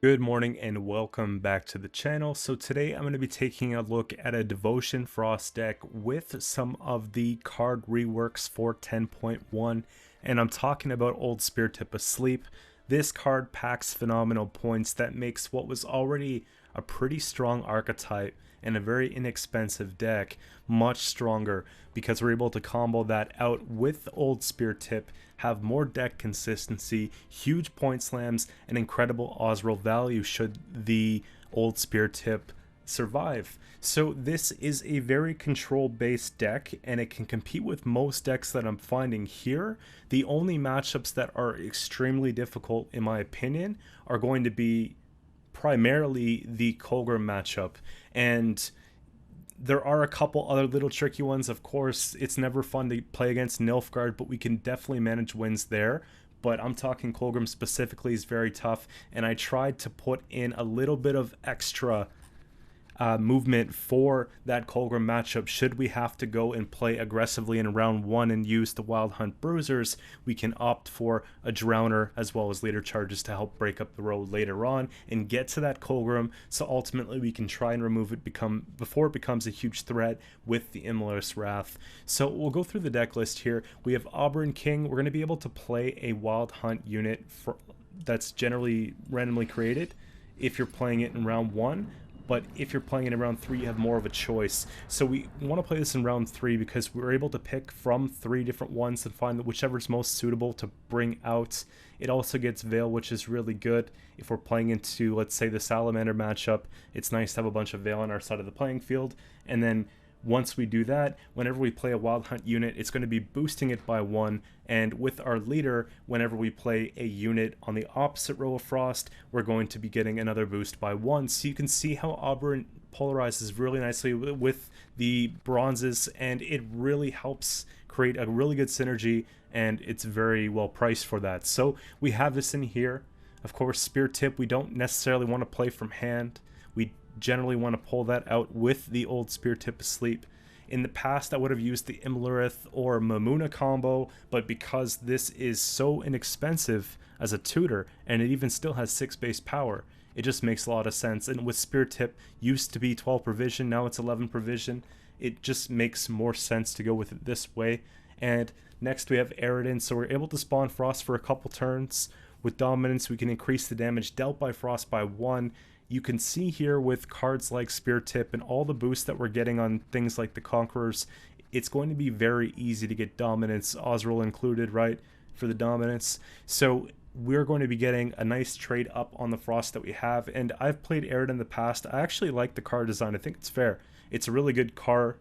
Good morning and welcome back to the channel. So today I'm going to be taking a look at a Devotion Frost deck with some of the card reworks for 10.1, and I'm talking about Old Speartip Asleep. This card packs phenomenal points that makes what was already a pretty strong archetype and a very inexpensive deck much stronger, because we're able to combo that out with Old Speartip, have more deck consistency, huge point slams, and incredible Osril value should the Old Speartip survive. So this is a very control based deck, and it can compete with most decks that I'm finding here. The only matchups that are extremely difficult in my opinion are going to be primarily the Colgrim matchup, and there are a couple other little tricky ones. Of course, it's never fun to play against Nilfgaard, but we can definitely manage wins there. But I'm talking Colgrim specifically is very tough, and I tried to put in a little bit of extra movement for that Colgrim matchup. Should we have to go and play aggressively in round one and use the Wild Hunt Bruisers, we can opt for a Drowner as well as Leader Charges to help break up the road later on and get to that Colgrim, so ultimately we can try and remove it before it becomes a huge threat with the Immolatus Wrath. So we'll go through the deck list here. We have Auburn King. We're going to be able to play a Wild Hunt unit that's generally randomly created if you're playing it in round one. But if you're playing it in round 3, you have more of a choice. So we want to play this in round 3 because we're able to pick from 3 different ones and find whichever's most suitable to bring out. It also gets Veil, which is really good. If we're playing into, let's say, the Salamander matchup, it's nice to have a bunch of Veil on our side of the playing field. And then once we do that, whenever we play a Wild Hunt unit, it's going to be boosting it by 1. And with our leader, whenever we play a unit on the opposite row of Frost, we're going to be getting another boost by 1. So you can see how Auburn polarizes really nicely with the bronzes, and it really helps create a really good synergy, and it's very well priced for that. So we have this in here. Of course, Spear Tip, we don't necessarily want to play from hand. We generally want to pull that out with the Old Speartip Asleep. In the past, I would have used the Imlerith or Mamuna combo, but because this is so inexpensive as a tutor, and it even still has 6 base power, it just makes a lot of sense. And with Speartip, used to be 12 provision, now it's 11 provision, it just makes more sense to go with it this way. And next we have Aridin, so we're able to spawn Frost for a couple turns. With Dominance, we can increase the damage dealt by Frost by 1. You can see here with cards like Speartip and all the boosts that we're getting on things like the Conquerors, it's going to be very easy to get Dominance, Osril included, right, for the Dominance. So we're going to be getting a nice trade up on the Frost that we have. And I've played Arid in the past. I actually like the card design. I think it's fair. It's a really good card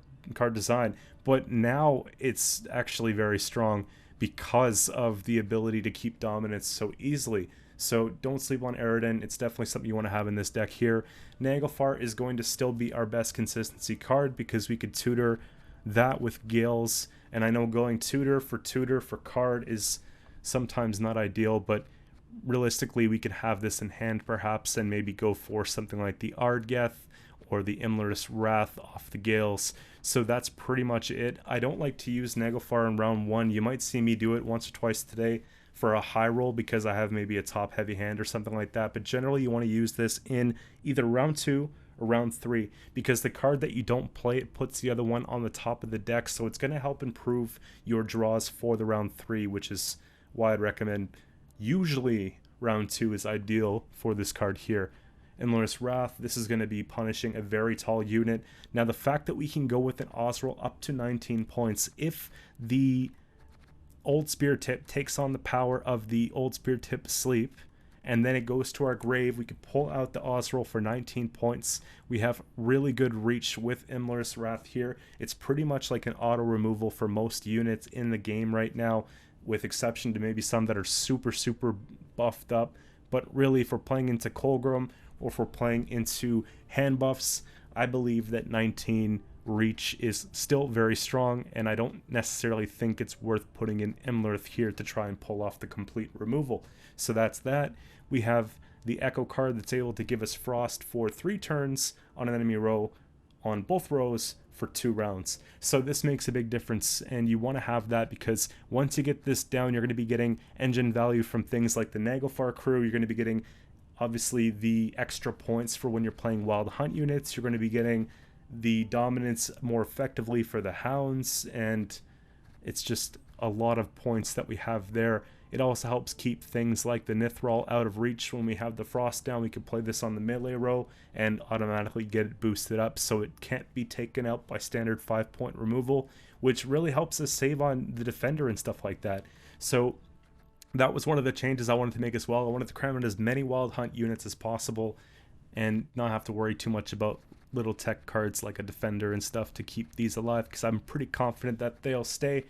design. But now it's actually very strong because of the ability to keep Dominance so easily. So don't sleep on Aridin. It's definitely something you want to have in this deck here. Naglfar is going to still be our best consistency card because we could tutor that with Gales. And I know going tutor for card is sometimes not ideal, but realistically we could have this in hand perhaps and maybe go for something like the Ardgeth or the Immolatus Wrath off the Gales. So that's pretty much it. I don't like to use Naglfar in round 1. You might see me do it once or twice today for a high roll because I have maybe a top heavy hand or something like that, but generally you want to use this in either round 2 or round 3 because the card that you don't play, it puts the other one on the top of the deck, so it's going to help improve your draws for the round 3, which is why I'd recommend usually round 2 is ideal for this card here. Immolatus Wrath, this is going to be punishing a very tall unit. Now the fact that we can go with an Osril up to 19 points, if the Old Speartip takes on the power of the Old Speartip Sleep, and then it goes to our grave, we could pull out the Osril for 19 points. We have really good reach with Immolatus Wrath here. It's pretty much like an auto removal for most units in the game right now, with exception to maybe some that are super buffed up. But really, if we're playing into Colgrim or if we're playing into hand buffs, I believe that 19 reach is still very strong, and I don't necessarily think it's worth putting in Imlerith here to try and pull off the complete removal. So that's that. We have the Echo card that's able to give us Frost for 3 turns on an enemy row on both rows for 2 rounds. So this makes a big difference, and you want to have that because once you get this down, you're going to be getting engine value from things like the Naglfar crew. You're going to be getting obviously the extra points for when you're playing Wild Hunt units. You're going to be getting the dominance more effectively for the hounds, and it's just a lot of points that we have there. It also helps keep things like the Nithral out of reach. When we have the Frost down, we can play this on the melee row and automatically get it boosted up so it can't be taken out by standard 5-point removal, which really helps us save on the defender and stuff like that. So that was one of the changes I wanted to make as well. I wanted to cram in as many Wild Hunt units as possible and not have to worry too much about little tech cards like a defender and stuff to keep these alive, because I'm pretty confident that they'll stay.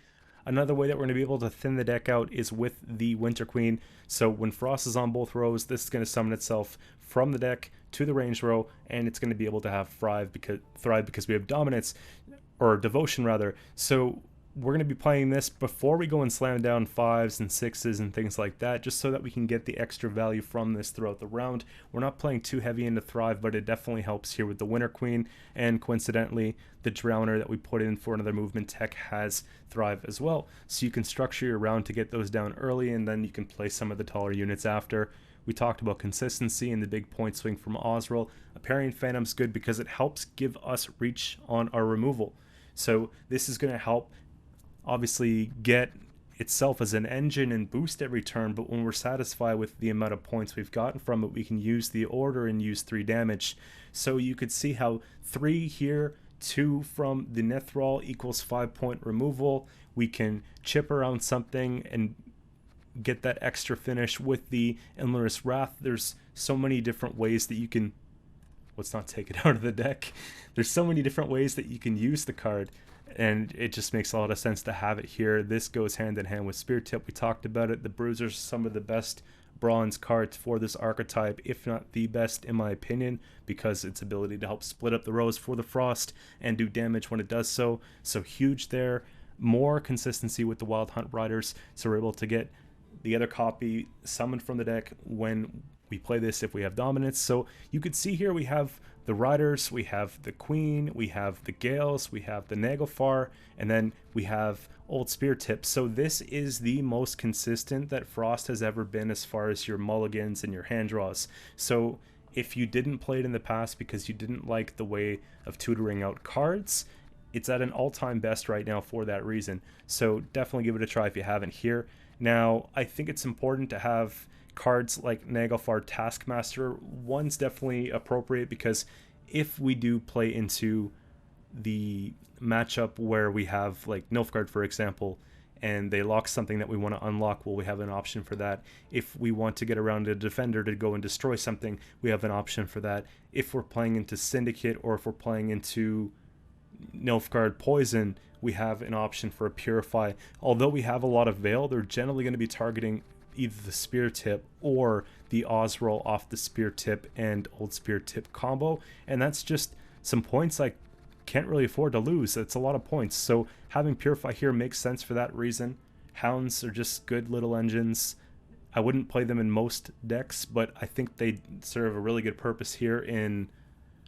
Another way that we're going to be able to thin the deck out is with the Winter Queen. So when Frost is on both rows, this is going to summon itself from the deck to the range row, and it's going to be able to have thrive because we have dominance, or devotion rather. So we're going to be playing this before we go and slam down 5s and 6s and things like that, just so that we can get the extra value from this throughout the round. We're not playing too heavy into Thrive, but it definitely helps here with the Winter Queen, and coincidentally, the Drowner that we put in for another movement tech has Thrive as well. So you can structure your round to get those down early, and then you can play some of the taller units after. We talked about consistency and the big point swing from Osril. Aparian Phantom's good because it helps give us reach on our removal. So this is going to help obviously get itself as an engine and boost every turn, but when we're satisfied with the amount of points we've gotten from it, we can use the order and use 3 damage. So you could see how 3 here, 2 from the Nithral equals 5-point removal. We can chip around something and get that extra finish with the Endless Wrath. There's so many different ways that you can, let's not take it out of the deck. There's so many different ways that you can use the card, and it just makes a lot of sense to have it here. This goes hand in hand with Speartip. We talked about it. The Bruisers are some of the best bronze cards for this archetype, if not the best in my opinion, because its ability to help split up the rows for the Frost and do damage when it does so. So huge there. More consistency with the Wild Hunt Riders, so we're able to get the other copy summoned from the deck when we play this if we have dominance. So you could see here we have the Riders, we have the Queen, we have the Gales, we have the Naglfar, and then we have Old Speartip. So this is the most consistent that Frost has ever been as far as your mulligans and your hand draws. So if you didn't play it in the past because you didn't like the way of tutoring out cards, it's at an all-time best right now for that reason. So definitely give it a try if you haven't here. Now, I think it's important to have cards like Naglfar Taskmaster. One's definitely appropriate because if we do play into the matchup where we have like Nilfgaard, for example, and they lock something that we want to unlock, well, we have an option for that. If we want to get around a defender to go and destroy something, we have an option for that. If we're playing into Syndicate, or if we're playing into Nilfgaard Poison, we have an option for a Purify. Although we have a lot of Veil, they're generally going to be targeting either the Speartip or the Osril off the Speartip and Old Speartip combo, and that's just some points I can't really afford to lose. It's a lot of points, so having Purify here makes sense for that reason. Hounds are just good little engines. I wouldn't play them in most decks, but I think they serve a really good purpose here in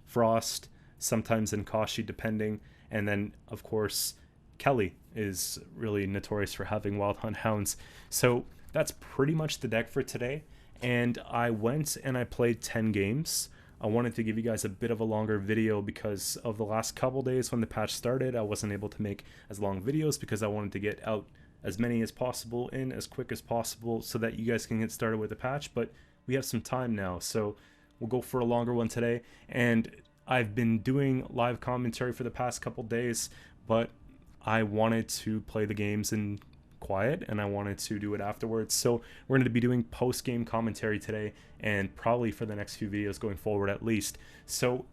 Frost, sometimes in Kashi depending, and then of course Kelly is really notorious for having Wild Hunt Hounds. So that's pretty much the deck for today, and I went and I played 10 games. I wanted to give you guys a bit of a longer video because of the last couple days when the patch started. I wasn't able to make as long videos because I wanted to get out as many as possible in as quick as possible so that you guys can get started with the patch, but we have some time now, so we'll go for a longer one today. And I've been doing live commentary for the past couple days, but I wanted to play the games in quiet and I wanted to do it afterwards. So we're going to be doing post-game commentary today and probably for the next few videos going forward at least. So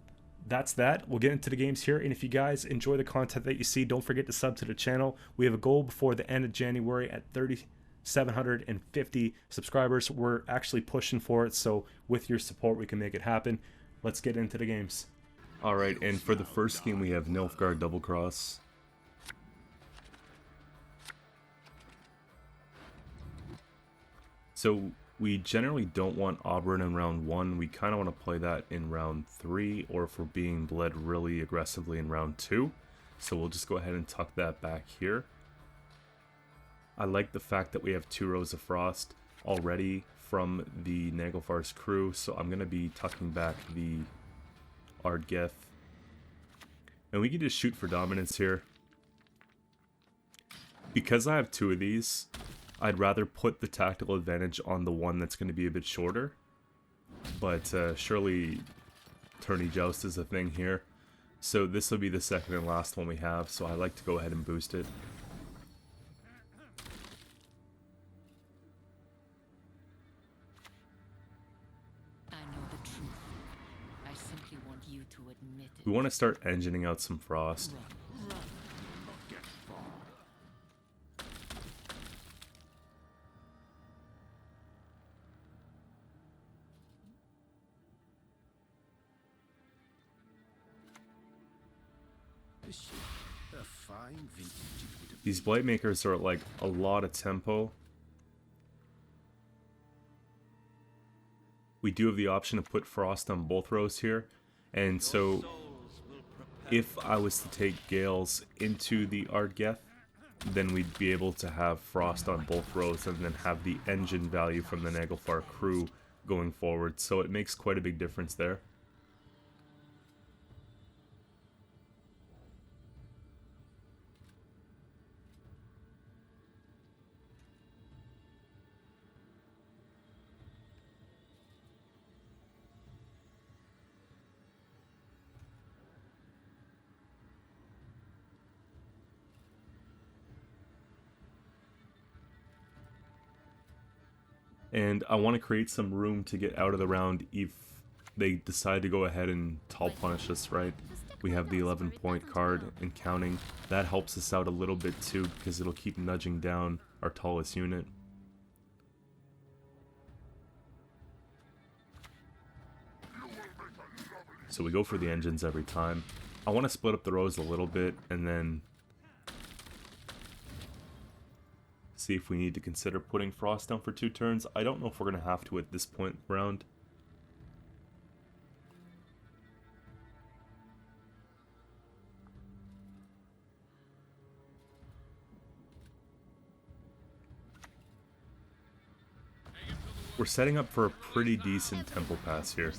that's that. We'll get into the games here, and if you guys enjoy the content that you see, don't forget to sub to the channel. We have a goal before the end of January at 3,750 subscribers. We're actually pushing for it, so with your support we can make it happen. Let's get into the games. Alright, and for the first game we have Nilfgaard Double Cross. So we generally don't want Auburn in round 1. We kind of want to play that in round 3, or if we're being bled really aggressively in round 2. So we'll just go ahead and tuck that back here. I like the fact that we have 2 rows of Frost already from the Naglfar's crew, so I'm going to be tucking back the Ardgeth. And we can just shoot for dominance here. Because I have two of these, I'd rather put the tactical advantage on the one that's going to be a bit shorter. But surely tourney joust is a thing here. So this will be the second and last one we have, so I like to go ahead and boost it. I know the truth. I simply want you to admit it. We want to start engineing out some frost. Run, run, not get far. A fine vintage it would have These blade makers are like a lot of tempo. We do have the option to put frost on both rows here, and so if I was to take Gales into the Ardgeth, then we'd be able to have frost on both rows and then have the engine value from the Naglfar crew going forward, so it makes quite a big difference there. And I want to create some room to get out of the round if they decide to go ahead and tall punish us, right? We have the 11-point card and counting. That helps us out a little bit too, because it'll keep nudging down our tallest unit. So we go for the engines every time. I want to split up the rows a little bit and then see if we need to consider putting frost down for 2 turns. I don't know if we're going to have to at this point round. We're setting up for a pretty decent tempo pass here.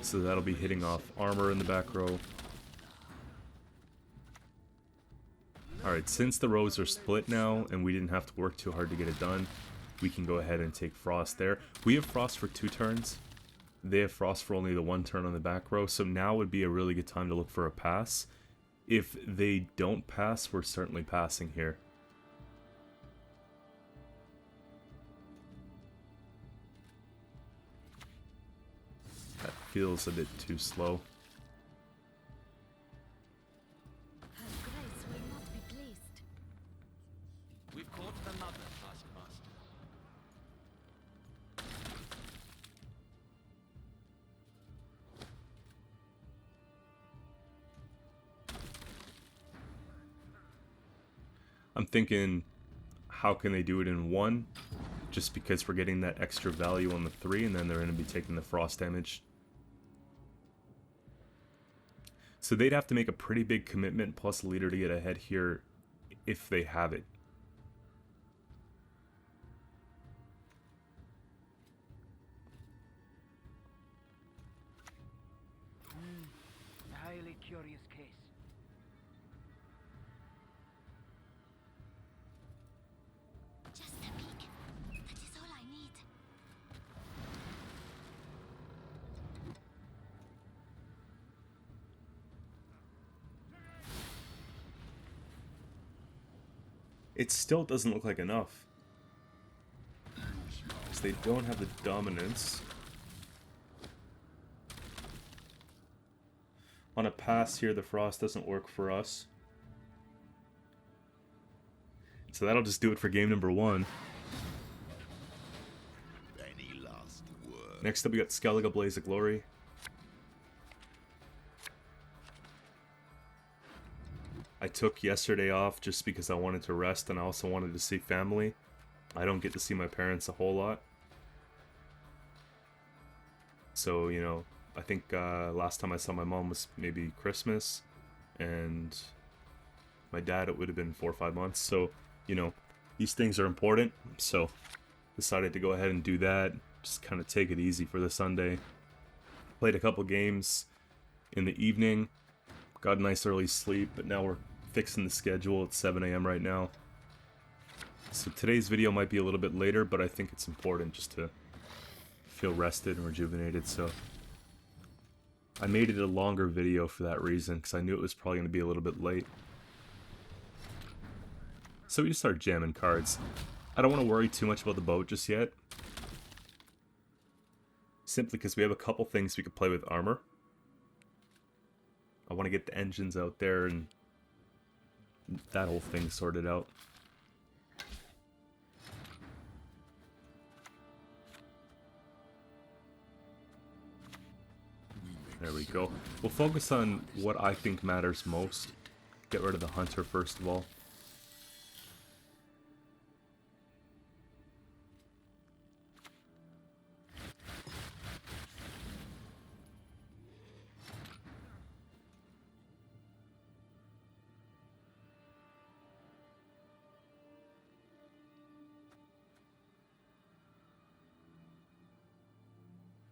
So that'll be hitting off armor in the back row. Alright, since the rows are split now, and we didn't have to work too hard to get it done, we can go ahead and take frost there. We have frost for 2 turns. They have frost for only the 1 turn on the back row, so now would be a really good time to look for a pass. If they don't pass, we're certainly passing here. That feels a bit too slow. We've caught another taskmaster. I'm thinking, how can they do it in 1? Just because we're getting that extra value on the 3, and then they're going to be taking the frost damage. So they'd have to make a pretty big commitment plus leader to get ahead here if they have it. A highly curious case. Just a peek. That is all I need. It still doesn't look like enough. Because they don't have the dominance. On a pass here, the frost doesn't work for us. So that'll just do it for game number 1. Any last word? Next up we got Skellige, Blaze of Glory. I took yesterday off just because I wanted to rest and I also wanted to see family. I don't get to see my parents a whole lot. So, you know, I think last time I saw my mom was maybe Christmas, and my dad it would have been 4 or 5 months. So, you know, these things are important, so decided to go ahead and do that. Just kind of take it easy for the Sunday. Played a couple games in the evening, got a nice early sleep, but now we're fixing the schedule at 7 a.m. right now. So today's video might be a little bit later, but I think it's important just to feel rested and rejuvenated, so I made it a longer video for that reason, because I knew it was probably going to be a little bit late. So we just start jamming cards. I don't want to worry too much about the boat just yet, simply because we have a couple things we could play with armor. I want to get the engines out there and that whole thing sorted out. There we go. We'll focus on what I think matters most. Get rid of the hunter first of all.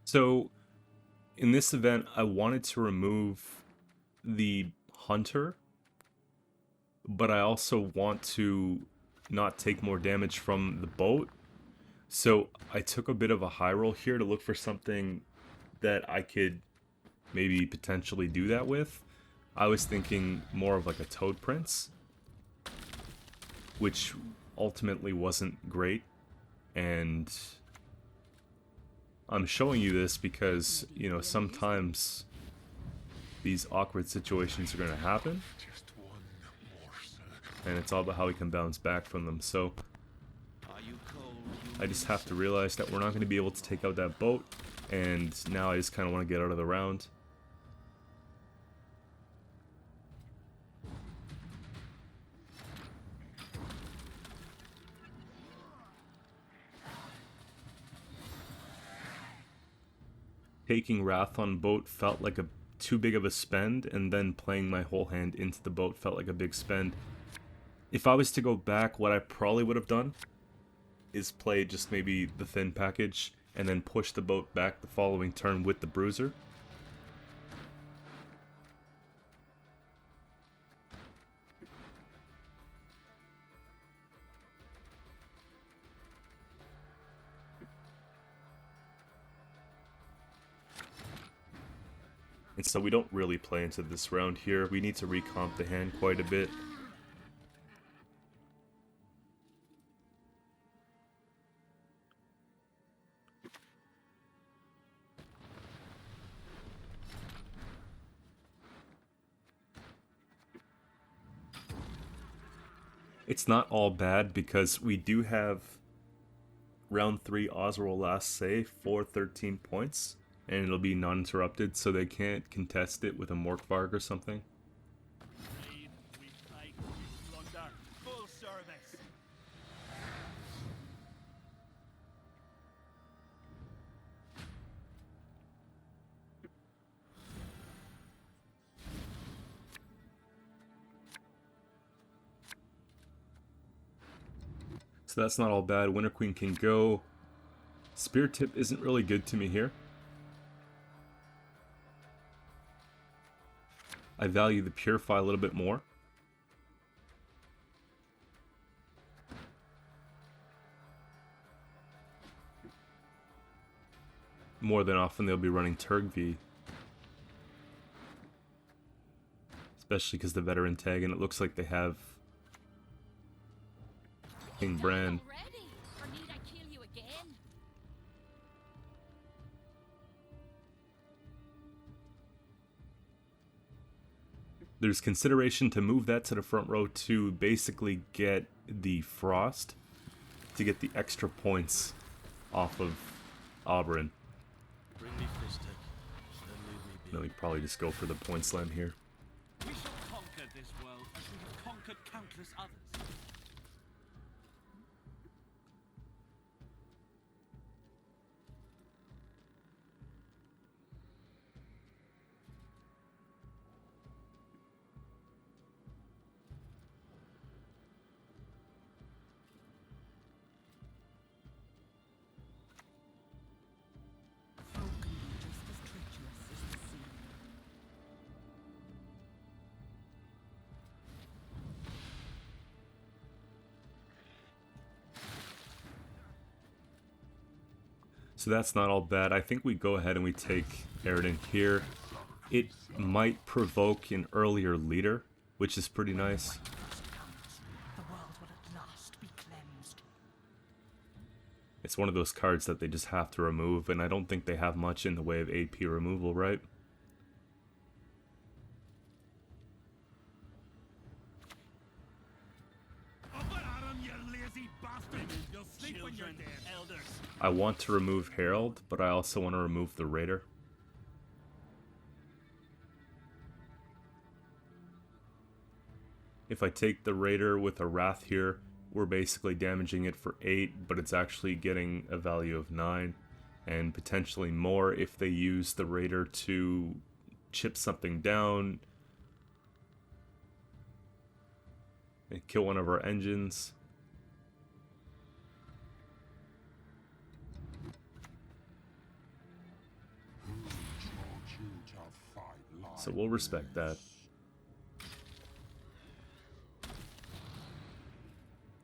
So, in this event, I wanted to remove the hunter, but I also want to not take more damage from the boat. So I took a bit of a high roll here to look for something that I could maybe potentially do that with. I was thinking more of like a Toad Prince, which ultimately wasn't great, and I'm showing you this because, you know, sometimes these awkward situations are going to happen, and it's all about how we can bounce back from them. So I just have to realize that we're not going to be able to take out that boat, and now I just kind of want to get out of the round. Taking Wrath on boat felt like too big of a spend, and then playing my whole hand into the boat felt like a big spend. If I was to go back, what I probably would have done is play just maybe the thin package, and then push the boat back the following turn with the bruiser. And so we don't really play into this round here. We need to recomp the hand quite a bit. It's not all bad because we do have round 3 Oswald last say for 13 points. And it'll be non-interrupted, so they can't contest it with a Morkvarg or something. So that's not all bad. Winter Queen can go. Speartip isn't really good to me here. I value the Purify a little bit more. More than often they'll be running Turgv. Especially because the veteran tag, and it looks like they have King Bran. There's consideration to move that to the front row to basically get the Frost, to get the extra points off of Oberyn. Then we probably just go for the point slam here. We shall conquer this world as we have conquered countless others. So that's not all bad. I think we go ahead and we take Aridin here. It might provoke an earlier leader, which is pretty nice. The world will at last be cleansed. It's one of those cards that they just have to remove, and I don't think they have much in the way of AP removal, right? I want to remove Herald, but I also want to remove the Raider. If I take the Raider with a Wrath here, we're basically damaging it for 8, but it's actually getting a value of 9, and potentially more if they use the Raider to chip something down and kill one of our engines. So we'll respect that.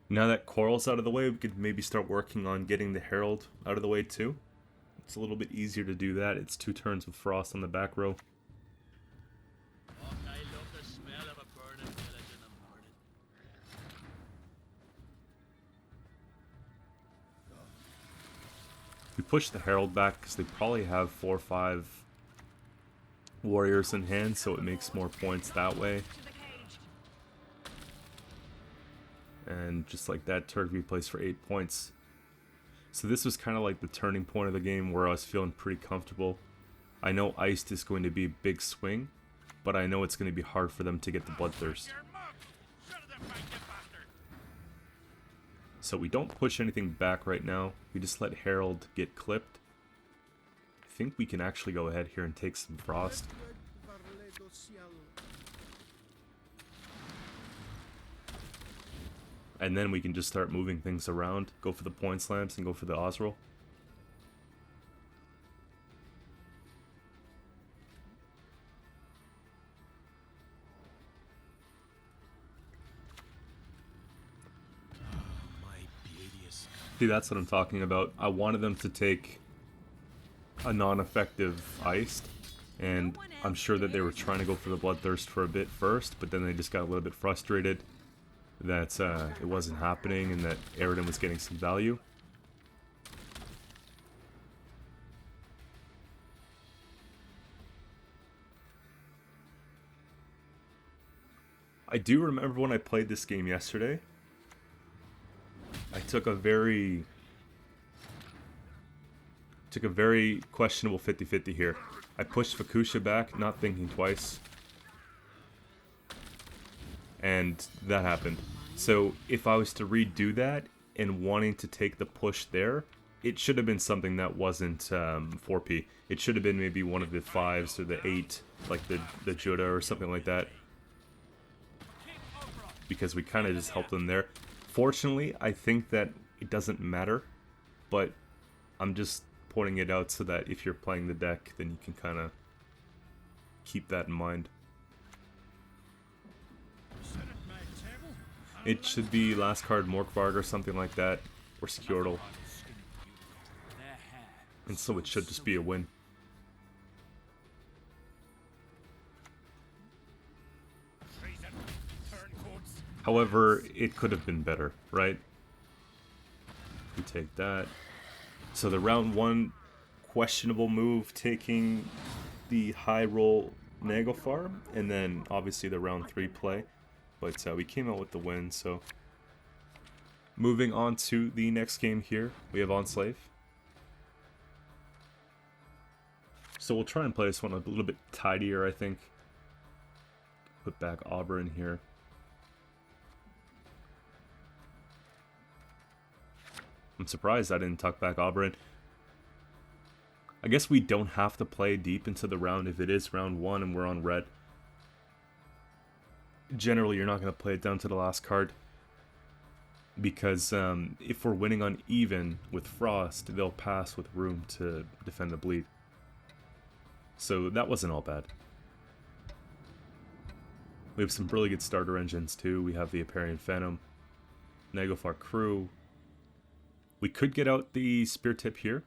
Now that Coral's out of the way, we could maybe start working on getting the Herald out of the way too. It's a little bit easier to do that. It's 2 turns with Frost on the back row. I love the smell of a burning village in the morning. We push the Herald back because they probably have 4 or 5 warriors in hand, so it makes more points that way. And just like that, Turk replays for 8 points. So this was kind of like the turning point of the game where I was feeling pretty comfortable. I know Iced is going to be a big swing, but I know it's going to be hard for them to get the Bloodthirst. So we don't push anything back right now. We just let Herald get clipped. I think we can actually go ahead here and take some Frost. And then we can just start moving things around, go for the point slams, and go for the Osril. See, that's what I'm talking about. I wanted them to take a non-effective Iced, and I'm sure that they were trying to go for the Bloodthirst for a bit first, but then they just got a little bit frustrated that it wasn't happening and that Aridin was getting some value. I do remember when I played this game yesterday, I took a very questionable 50-50 here. I pushed Fukusha back, not thinking twice. And that happened. So if I was to redo that and wanting to take the push there, it should have been something that wasn't 4P. It should have been maybe one of the 5s or the 8, like the Judah or something like that. Because we kind of just helped them there. Fortunately, I think that it doesn't matter, but I'm just pointing it out so that if you're playing the deck, then you can kind of keep that in mind. It should be last card Morkvarg or something like that, or Skjortl. And so it should just be a win. However, it could have been better, right? We take that. So the round 1 questionable move, taking the high roll Naglfar, and then obviously the round 3 play. But we came out with the win, so... Moving on to the next game here, we have Enslave. So we'll try and play this one a little bit tidier, I think. Put back Auburn here. I'm surprised I didn't tuck back Auburn. I guess we don't have to play deep into the round if it is round 1 and we're on red. Generally, you're not going to play it down to the last card. Because if we're winning on even with Frost, they'll pass with room to defend the bleed. So that wasn't all bad. We have some really good starter engines too. We have the Aparian Phantom, Naglfar Crew. We could get out the Speartip here.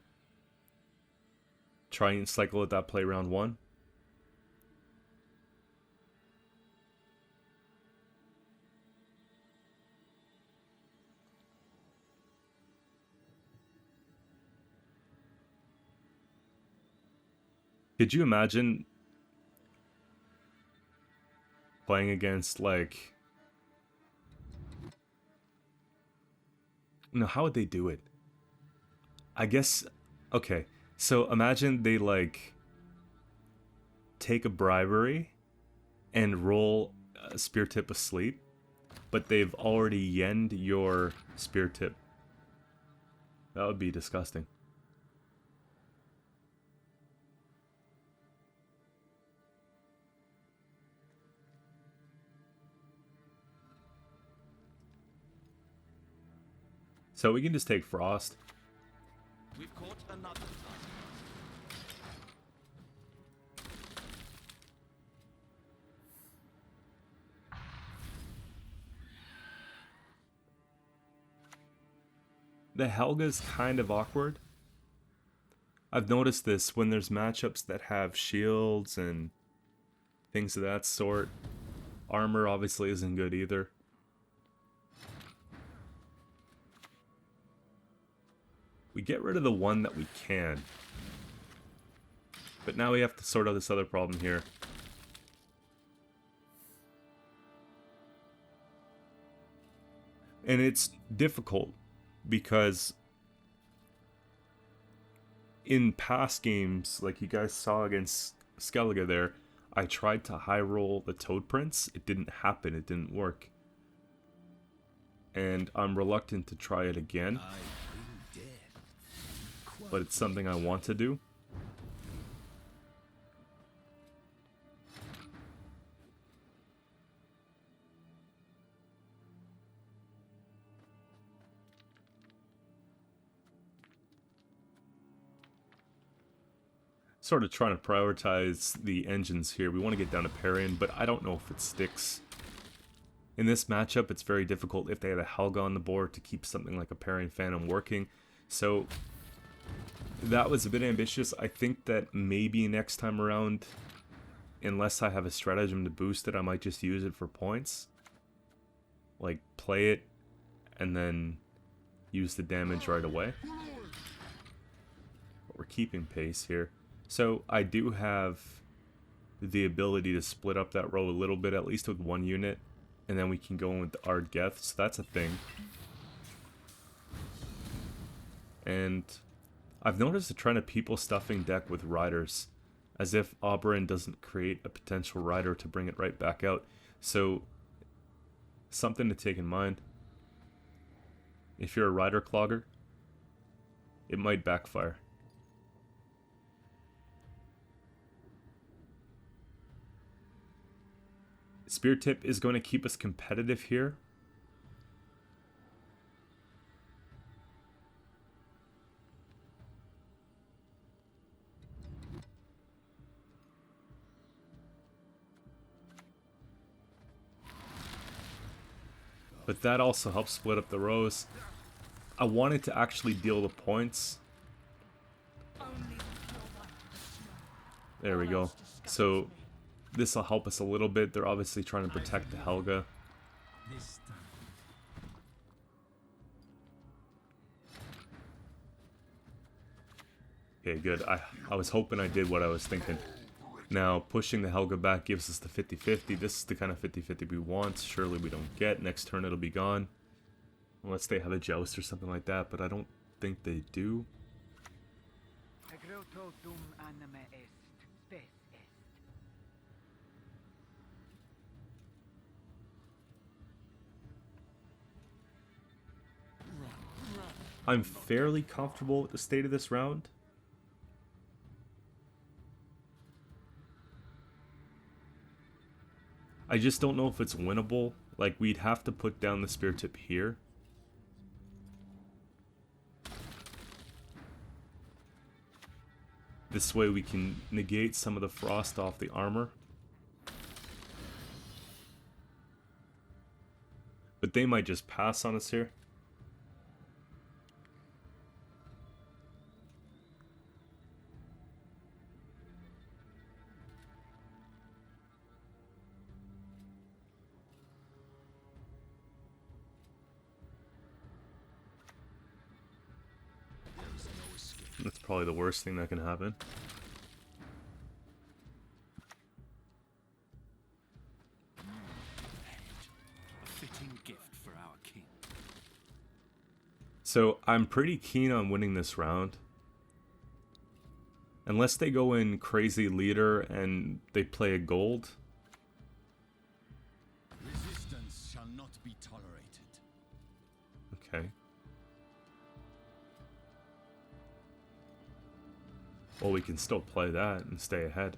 try and cycle at that play round 1. Could you imagine playing against, like... No, how would they do it? I guess... Okay, so imagine they, like, take a bribery and roll a Speartip asleep, but they've already yenned your Speartip. That would be disgusting. So we can just take Frost. We've caught another target. The Helga's kind of awkward. I've noticed this when there's matchups that have shields and things of that sort. Armor obviously isn't good either. We get rid of the one that we can. But now we have to sort out this other problem here. And it's difficult because in past games, like you guys saw against Skellige there, I tried to high roll the Toad Prince. It didn't happen. It didn't work. And I'm reluctant to try it again. But it's something I want to do. Sort of trying to prioritize the engines here. We want to get down to parrying, but I don't know if it sticks. In this matchup, it's very difficult if they had a Helga on the board to keep something like a parrying Phantom working. So that was a bit ambitious. I think that maybe next time around, unless I have a stratagem to boost it, I might just use it for points. Like, play it, and then use the damage right away. But we're keeping pace here. So I do have the ability to split up that row a little bit, at least with one unit, and then we can go in with the Ard Geth, so that's a thing. And I've noticed a trend of people stuffing deck with riders, as if Oberyn doesn't create a potential rider to bring it right back out. So, something to take in mind. If you're a rider clogger, it might backfire. Speartip is going to keep us competitive here. But that also helps split up the rows. I wanted to actually deal the points. There we go. So this will help us a little bit. They're obviously trying to protect the Helga. Okay, good. I was hoping I did what I was thinking. Now, pushing the Helga back gives us the 50-50. This is the kind of 50-50 we want. Surely we don't get. Next turn it'll be gone. Unless they have a joust or something like that, but I don't think they do. I'm fairly comfortable with the state of this round. I just don't know if it's winnable. Like, we'd have to put down the Speartip here. This way we can negate some of the frost off the armor. But they might just pass on us here. probably the worst thing that can happen. A fitting gift for our king. So I'm pretty keen on winning this round. Unless they go in crazy leader and they play a gold. Resistance shall not be tolerated. Okay. Well, we can still play that and stay ahead.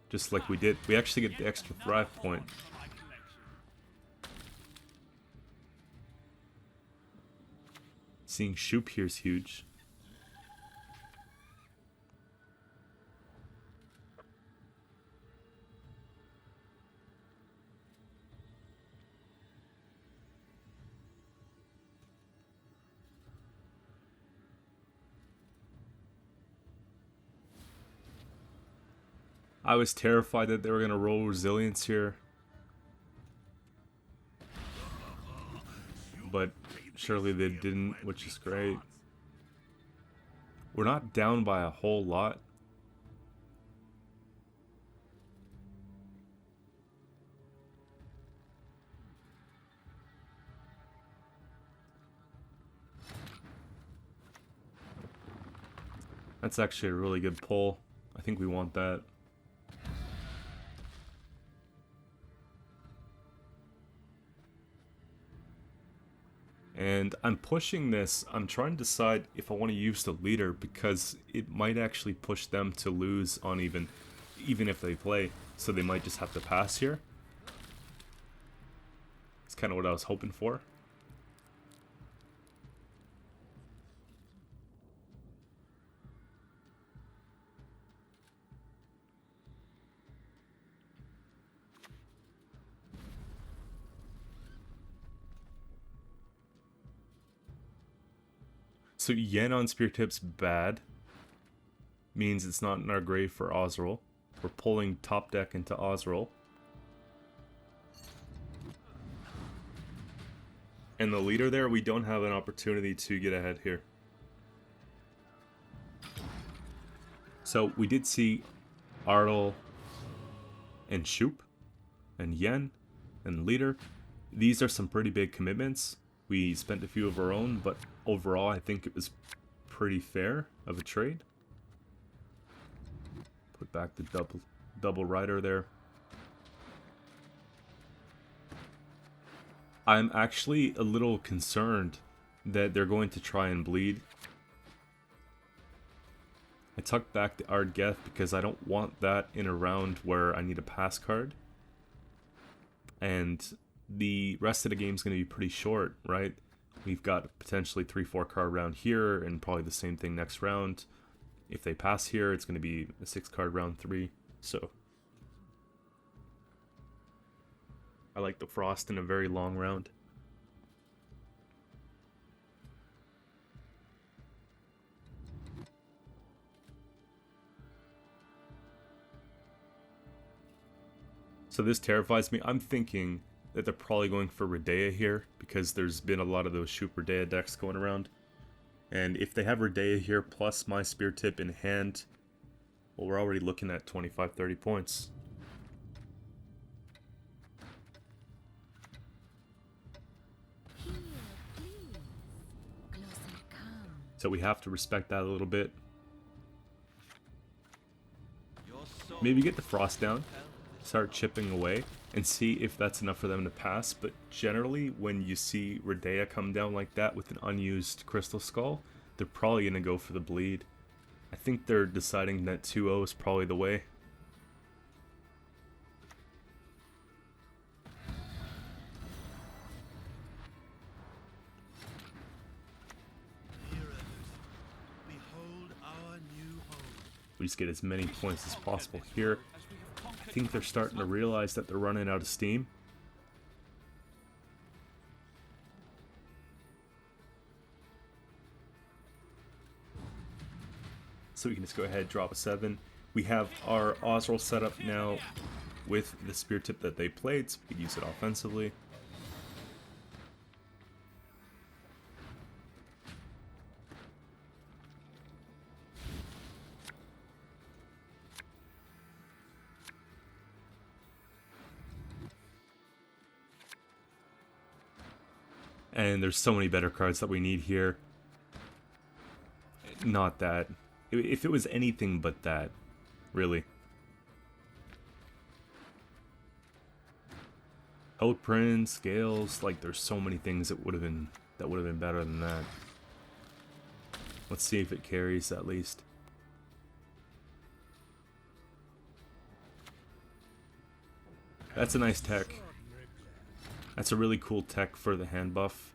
Just like we did. We actually get the extra thrive point. For my collection. Seeing Shoop here is huge. I was terrified that they were going to roll resilience here. But surely they didn't, which is great. We're not down by a whole lot. That's actually a really good pull. I think we want that. And I'm pushing this. I'm trying to decide if I want to use the leader because it might actually push them to lose on even if they play. So they might just have to pass here. It's kind of what I was hoping for. So Yen on Speartip's bad. Means it's not in our grave for Osril. We're pulling top deck into Osril. And the leader there, we don't have an opportunity to get ahead here. So we did see Arl and Shoop and Yen and leader. These are some pretty big commitments. We spent a few of our own, but overall I think it was pretty fair of a trade. Put back the double rider there. I'm actually a little concerned that they're going to try and bleed. I tucked back the Ardgeth because I don't want that in a round where I need a pass card. And the rest of the game is going to be pretty short, right? We've got potentially 3-4 card round here and probably the same thing next round. If they pass here, it's going to be a 6 card round 3. So I like the Frost in a very long round. So this terrifies me. I'm thinking that they're probably going for Redea here because there's been a lot of those Shoop Redea decks going around. And if they have Redea here plus my Speartip in hand, well, we're already looking at 25-30 points. Here, please. Closer come. So we have to respect that a little bit. Your soul Maybe get the Frost down, start chipping away, and see if that's enough for them to pass. But generally, when you see Redea come down like that with an unused Crystal Skull, they're probably going to go for the bleed. I think they're deciding that 2-0 is probably the way. behold our new home. We just get as many points as possible here. As we have conquered I think they're starting to realize that they're running out of steam. So we can just go ahead, drop a 7. We have our Osril set up now with the Speartip that they played, so we can use it offensively. And there's so many better cards that we need here. Not that. If it was anything but that, really. Outprints, scales, like there's so many things that would have been better than that. Let's see if it carries at least. That's a nice tech. That's a really cool tech for the hand buff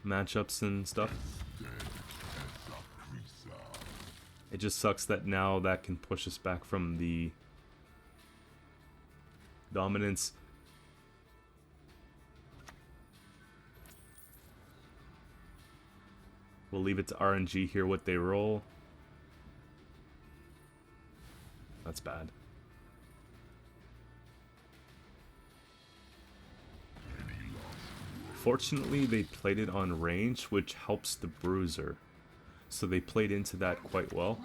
matchups and stuff. It just sucks that now that can push us back from the dominance. We'll leave it to RNG here what they roll. That's bad. Fortunately, they played it on range, which helps the bruiser. So they played into that quite well.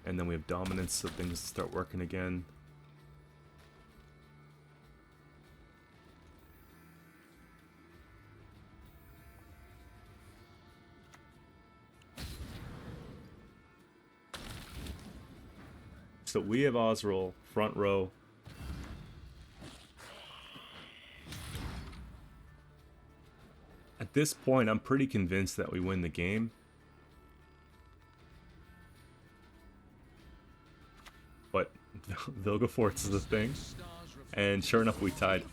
And then we have dominance, so things start working again. So we have Osroll, front row. At this point, I'm pretty convinced that we win the game. But Vilgefortz is the thing. And sure enough, we tied.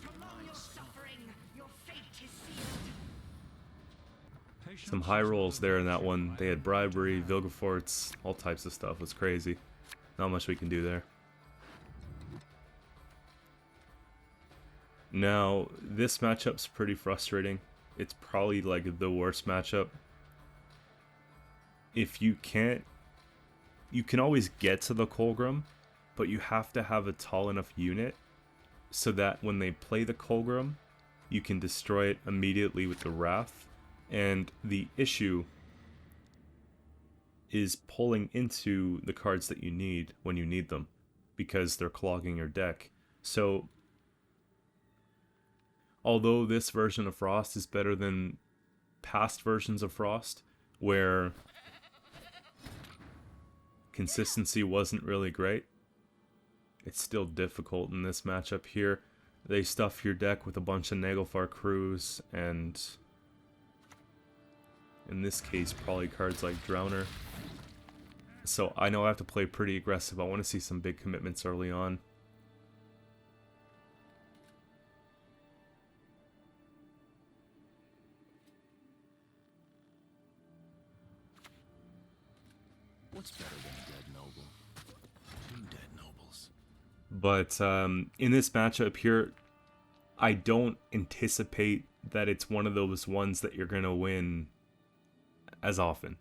Some high rolls there in that one. They had bribery, Vilgefortz, all types of stuff. It was crazy. Not much we can do there. Now, this matchup's pretty frustrating. It's probably like the worst matchup. If you can't... You can always get to the Colgrim, but you have to have a tall enough unit so that when they play the Colgrim, you can destroy it immediately with the Wrath. And the issue is pulling into the cards that you need when you need them, because they're clogging your deck. So, although this version of Frost is better than past versions of Frost, where consistency wasn't really great, it's still difficult in this matchup here. They stuff your deck with a bunch of Naglfar crews, and in this case, probably cards like Drowner. So I know I have to play pretty aggressive. I want to see some big commitments early on. What's better than a dead noble? Two dead nobles. But in this matchup here, I don't anticipate that it's one of those ones that you're going to win as often.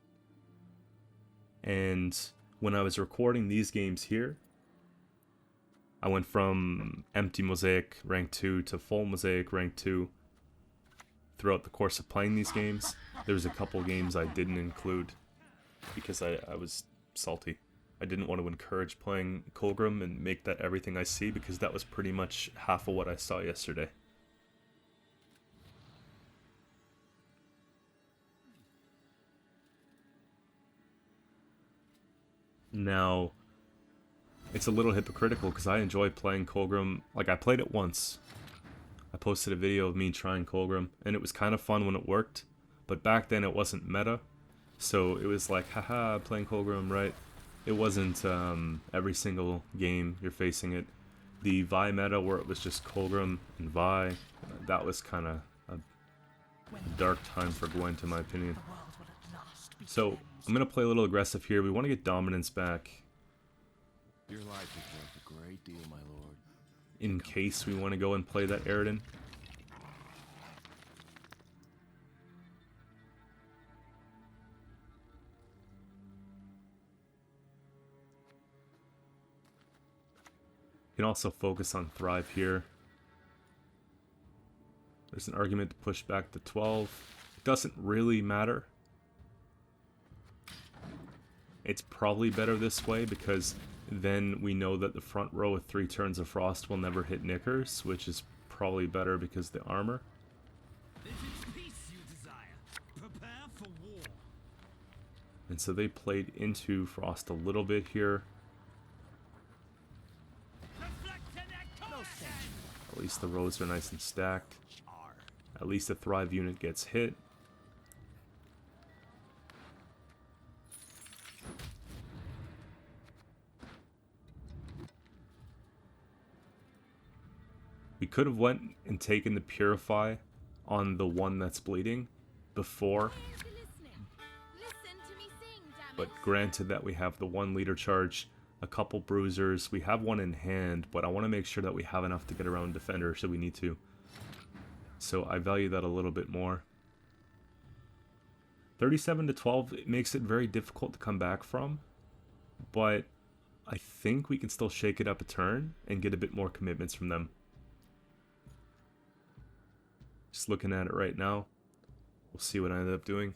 And when I was recording these games here, I went from empty Mosaic rank 2 to full Mosaic rank 2 throughout the course of playing these games. There was a couple games I didn't include because I was salty. I didn't want to encourage playing Colgrim and make that everything I see, because that was pretty much half of what I saw yesterday. Now, it's a little hypocritical because I enjoy playing Colgrim. Like, I played it once. I posted a video of me trying Colgrim, and it was kind of fun when it worked. But back then it wasn't meta, so it was like, haha, playing Colgrim, right? It wasn't every single game you're facing it. The Vi meta, where it was just Colgrim and Vi, that was kind of a dark time for Gwent, in my opinion. So, I'm going to play a little aggressive here. We want to get dominance back. Your life is worth a great deal, my lord. In case we want to go and play that Eridan. You can also focus on Thrive here. There's an argument to push back to 12. It doesn't really matter. It's probably better this way, because then we know that the front row with 3 turns of Frost will never hit Knickers, which is probably better because of the armor. so they played into Frost a little bit here. At least the rows are nice and stacked. At least the Thrive unit gets hit. We could have went and taken the Purify on the one that's bleeding before, but granted that we have the 1 leader charge, a couple bruisers, we have one in hand, but I want to make sure that we have enough to get around defender should we need to. So I value that a little bit more. 37 to 12, it makes it very difficult to come back from, but I think we can still shake it up a turn and get a bit more commitments from them. Just looking at it right now, we'll see what I end up doing.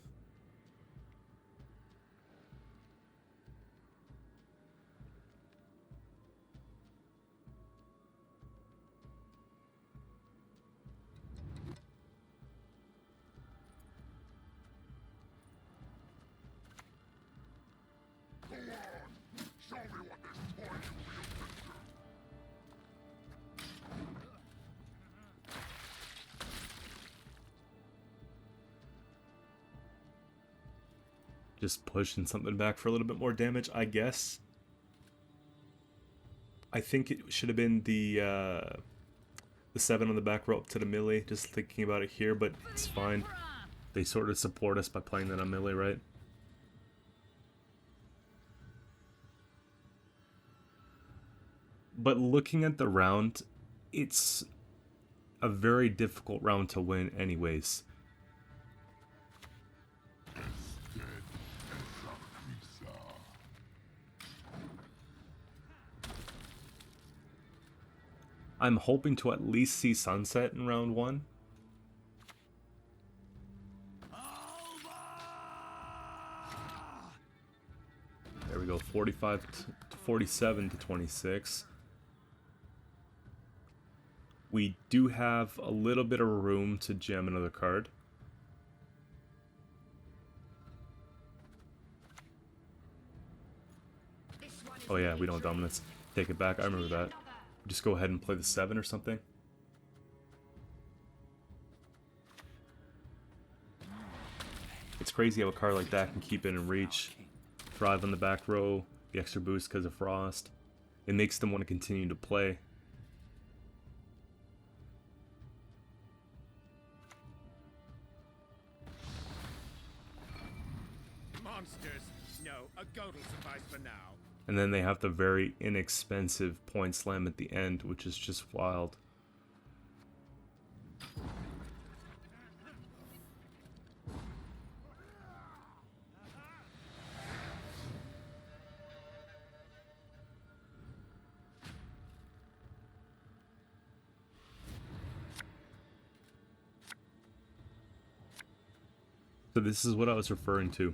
Just pushing something back for a little bit more damage, I guess. I think it should have been the 7 on the back row up to the melee, just thinking about it here, but it's fine. They sort of support us by playing that on melee, right? But looking at the round, it's a very difficult round to win anyways. I'm hoping to at least see sunset in round 1. There we go, 45 to 47 to 26. We do have a little bit of room to gem another card. Oh yeah, we don't dominance. Take it back, I remember that. Just go ahead and play the 7 or something. It's crazy how a card like that can keep it in reach. Thrive on the back row, the extra boost because of Frost. It makes them want to continue to play. Monsters! No, a goat will suffice for now. And then they have the very inexpensive point slam at the end, which is just wild. So this is what I was referring to.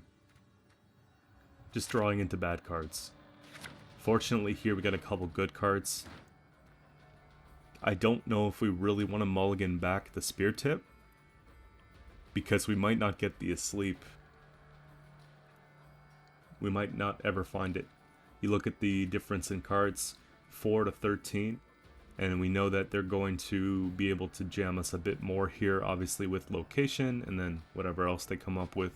Just drawing into bad cards. Fortunately here we got a couple good cards. I don't know if we really want to mulligan back the Speartip, because we might not get the Asleep. We might not ever find it. You look at the difference in cards, 4 to 13, and we know that they're going to be able to jam us a bit more here, obviously with location, and then whatever else they come up with.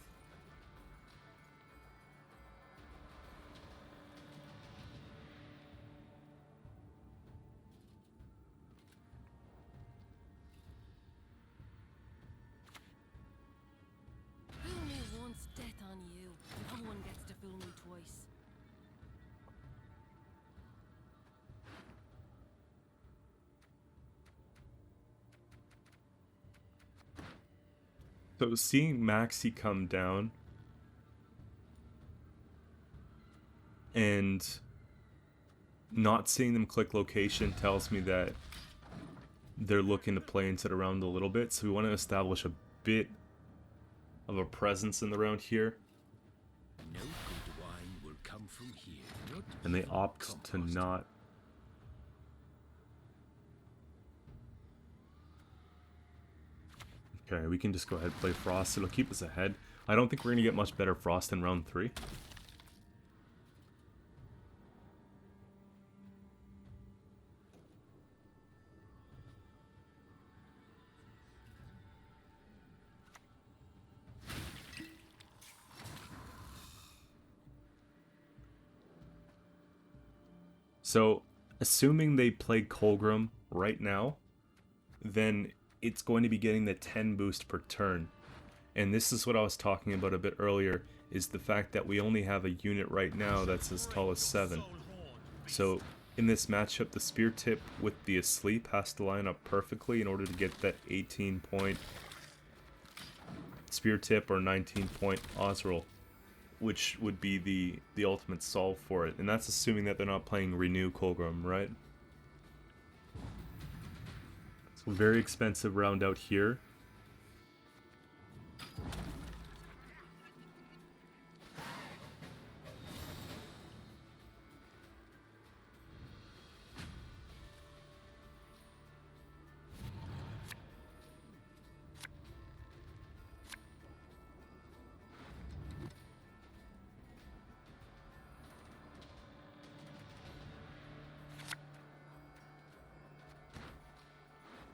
So seeing Maxi come down and not seeing them click location tells me that they're looking to play into the round a little bit. So we want to establish a bit of a presence in the round here. No good wine will come from here. Not And they opt to not. Okay, we can just go ahead and play Frost. It'll keep us ahead. I don't think we're going to get much better Frost in round 3. So, assuming they play Colgrim right now, then it's going to be getting the 10 boost per turn. And this is what I was talking about a bit earlier, is the fact that we only have a unit right now that's as tall as 7. So in this matchup, the Speartip with the Asleep has to line up perfectly in order to get that 18 point Speartip or 19 point Ozreal, which would be the ultimate solve for it. And that's assuming that they're not playing Renew Colgrim, right? So very expensive round out here.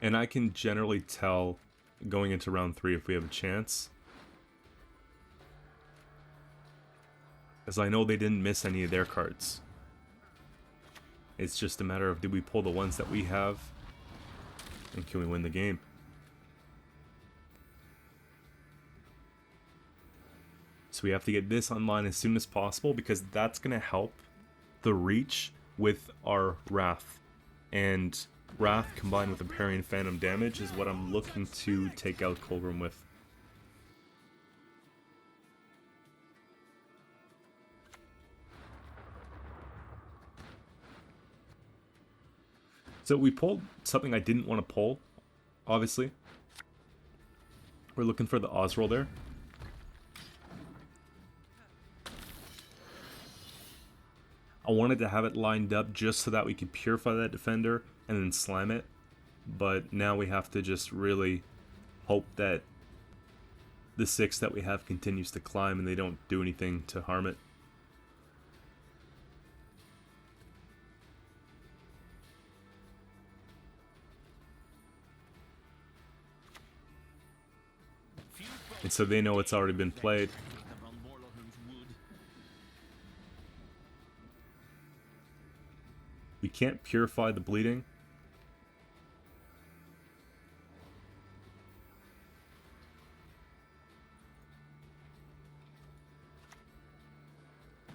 And I can generally tell going into round 3 if we have a chance. As I know they didn't miss any of their cards. It's just a matter of, did we pull the ones that we have? And can we win the game? So we have to get this online as soon as possible, because that's going to help the reach with our Wrath. And Wrath combined with the Parry and Phantom damage is what I'm looking to take out Colgrim with. So we pulled something I didn't want to pull, obviously. We're looking for the Ozreal there. I wanted to have it lined up just so that we could purify that defender and then slam it. But now we have to just really hope that the 6 that we have continues to climb and they don't do anything to harm it. And so they know it's already been played. We can't purify the bleeding.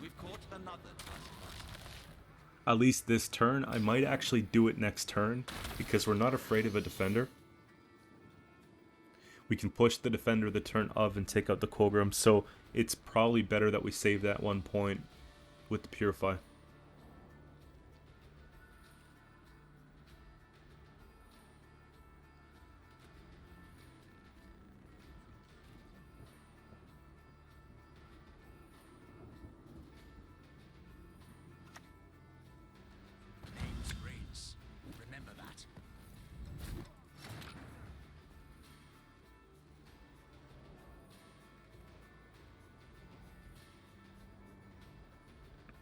We've caught another. At least this turn. I might actually do it next turn because we're not afraid of a defender. We can push the defender the turn of and take out the Colgrim, so it's probably better that we save that 1 point with the Purify. Name's Reigns. Remember that.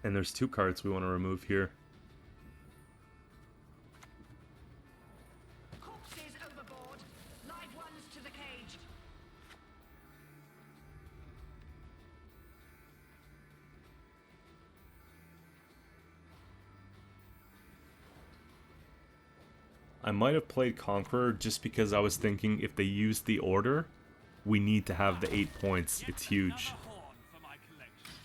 And there's 2 cards we want to remove here. Corpses overboard. Live ones to the cage. I might have played Conqueror just because I was thinking if they use the order, we need to have the 8 points. It's huge. Another horn for my collection.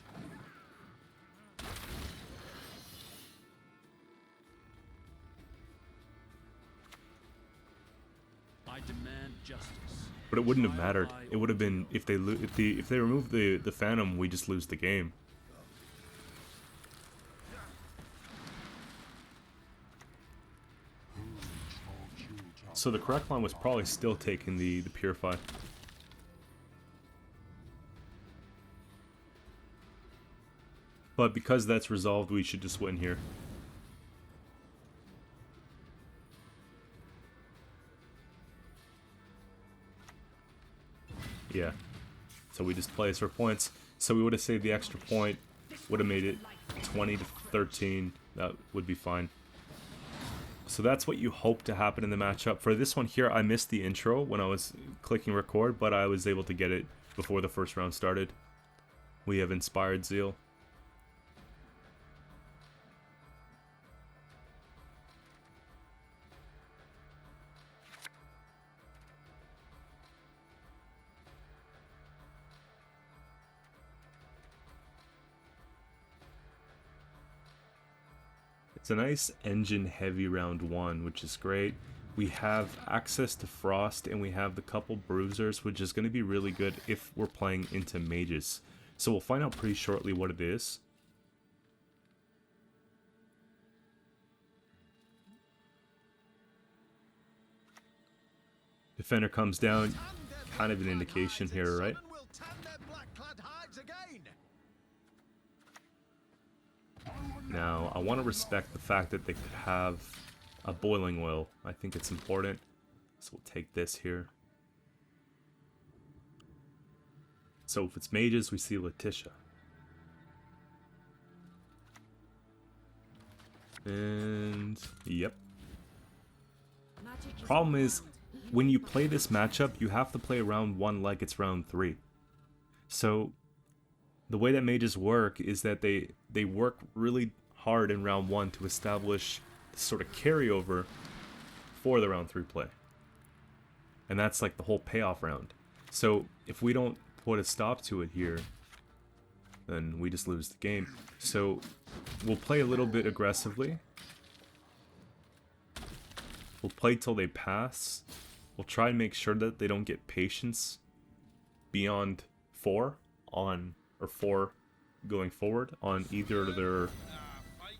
I demand justice. But it wouldn't have mattered. It would have been if they remove the Phantom, we just lose the game. So the correct line was probably still taking the Purify. But because that's resolved, we should just win here. Yeah. So we just place our points. So we would have saved the extra point. Would have made it 20 to 13. That would be fine. So that's what you hope to happen in the matchup. For this one here, I missed the intro when I was clicking record, but I was able to get it before the first round started. We have inspired Zeal. It's a nice engine-heavy round 1, which is great. We have access to Frost, and we have the couple Bruisers, which is going to be really good if we're playing into mages. So we'll find out pretty shortly what it is. Defender comes down, kind of an indication here, right? Now, I want to respect the fact that they could have a boiling oil. I think it's important. So we'll take this here. So if it's mages, we see Letitia. And yep. Problem is, when you play this matchup, you have to play round 1 like it's round 3. So the way that mages work is that they work really hard in round 1 to establish this sort of carryover for the round 3 play. And that's like the whole payoff round. So if we don't put a stop to it here, then we just lose the game. So we'll play a little bit aggressively. We'll play till they pass. We'll try and make sure that they don't get patience beyond 4 on, or 4 going forward on either of their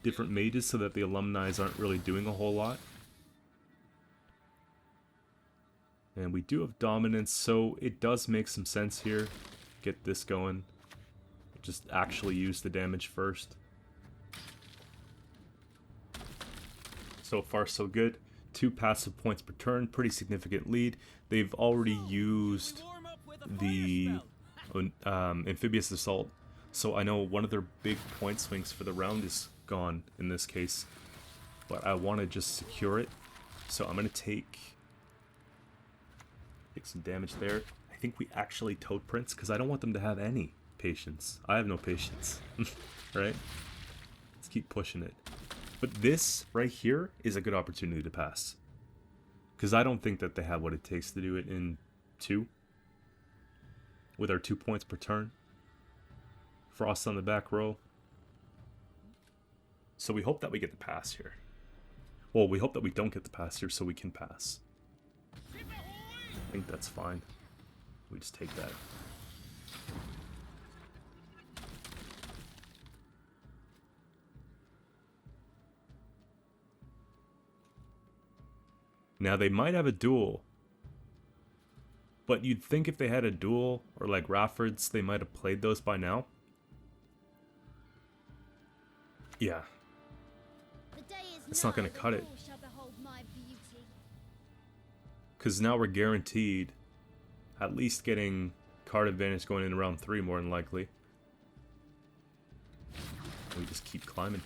different mages, so that the alumni aren't really doing a whole lot. And we do have dominance, so it does make some sense here. Get this going. Just actually use the damage first. So far so good. 2 passive points per turn, pretty significant lead. They've already used the amphibious assault, so I know one of their big point swings for the round is gone in this case, but I want to just secure it, so I'm going to take some damage there. I think we actually Toad Prince, because I don't want them to have any patience. I have no patience. Right? Let's keep pushing it. But this right here is a good opportunity to pass, because I don't think that they have what it takes to do it in 2 with our 2 points per turn. Frost on the back row. So we hope that we get the pass here. Well, we hope that we don't get the pass here so we can pass. I think that's fine. We just take that. Now they might have a duel, but you'd think if they had a duel, or like Rafford's, they might have played those by now. Yeah. It's not going to cut it. Because now we're guaranteed at least getting card advantage going in round 3 more than likely. We just keep climbing.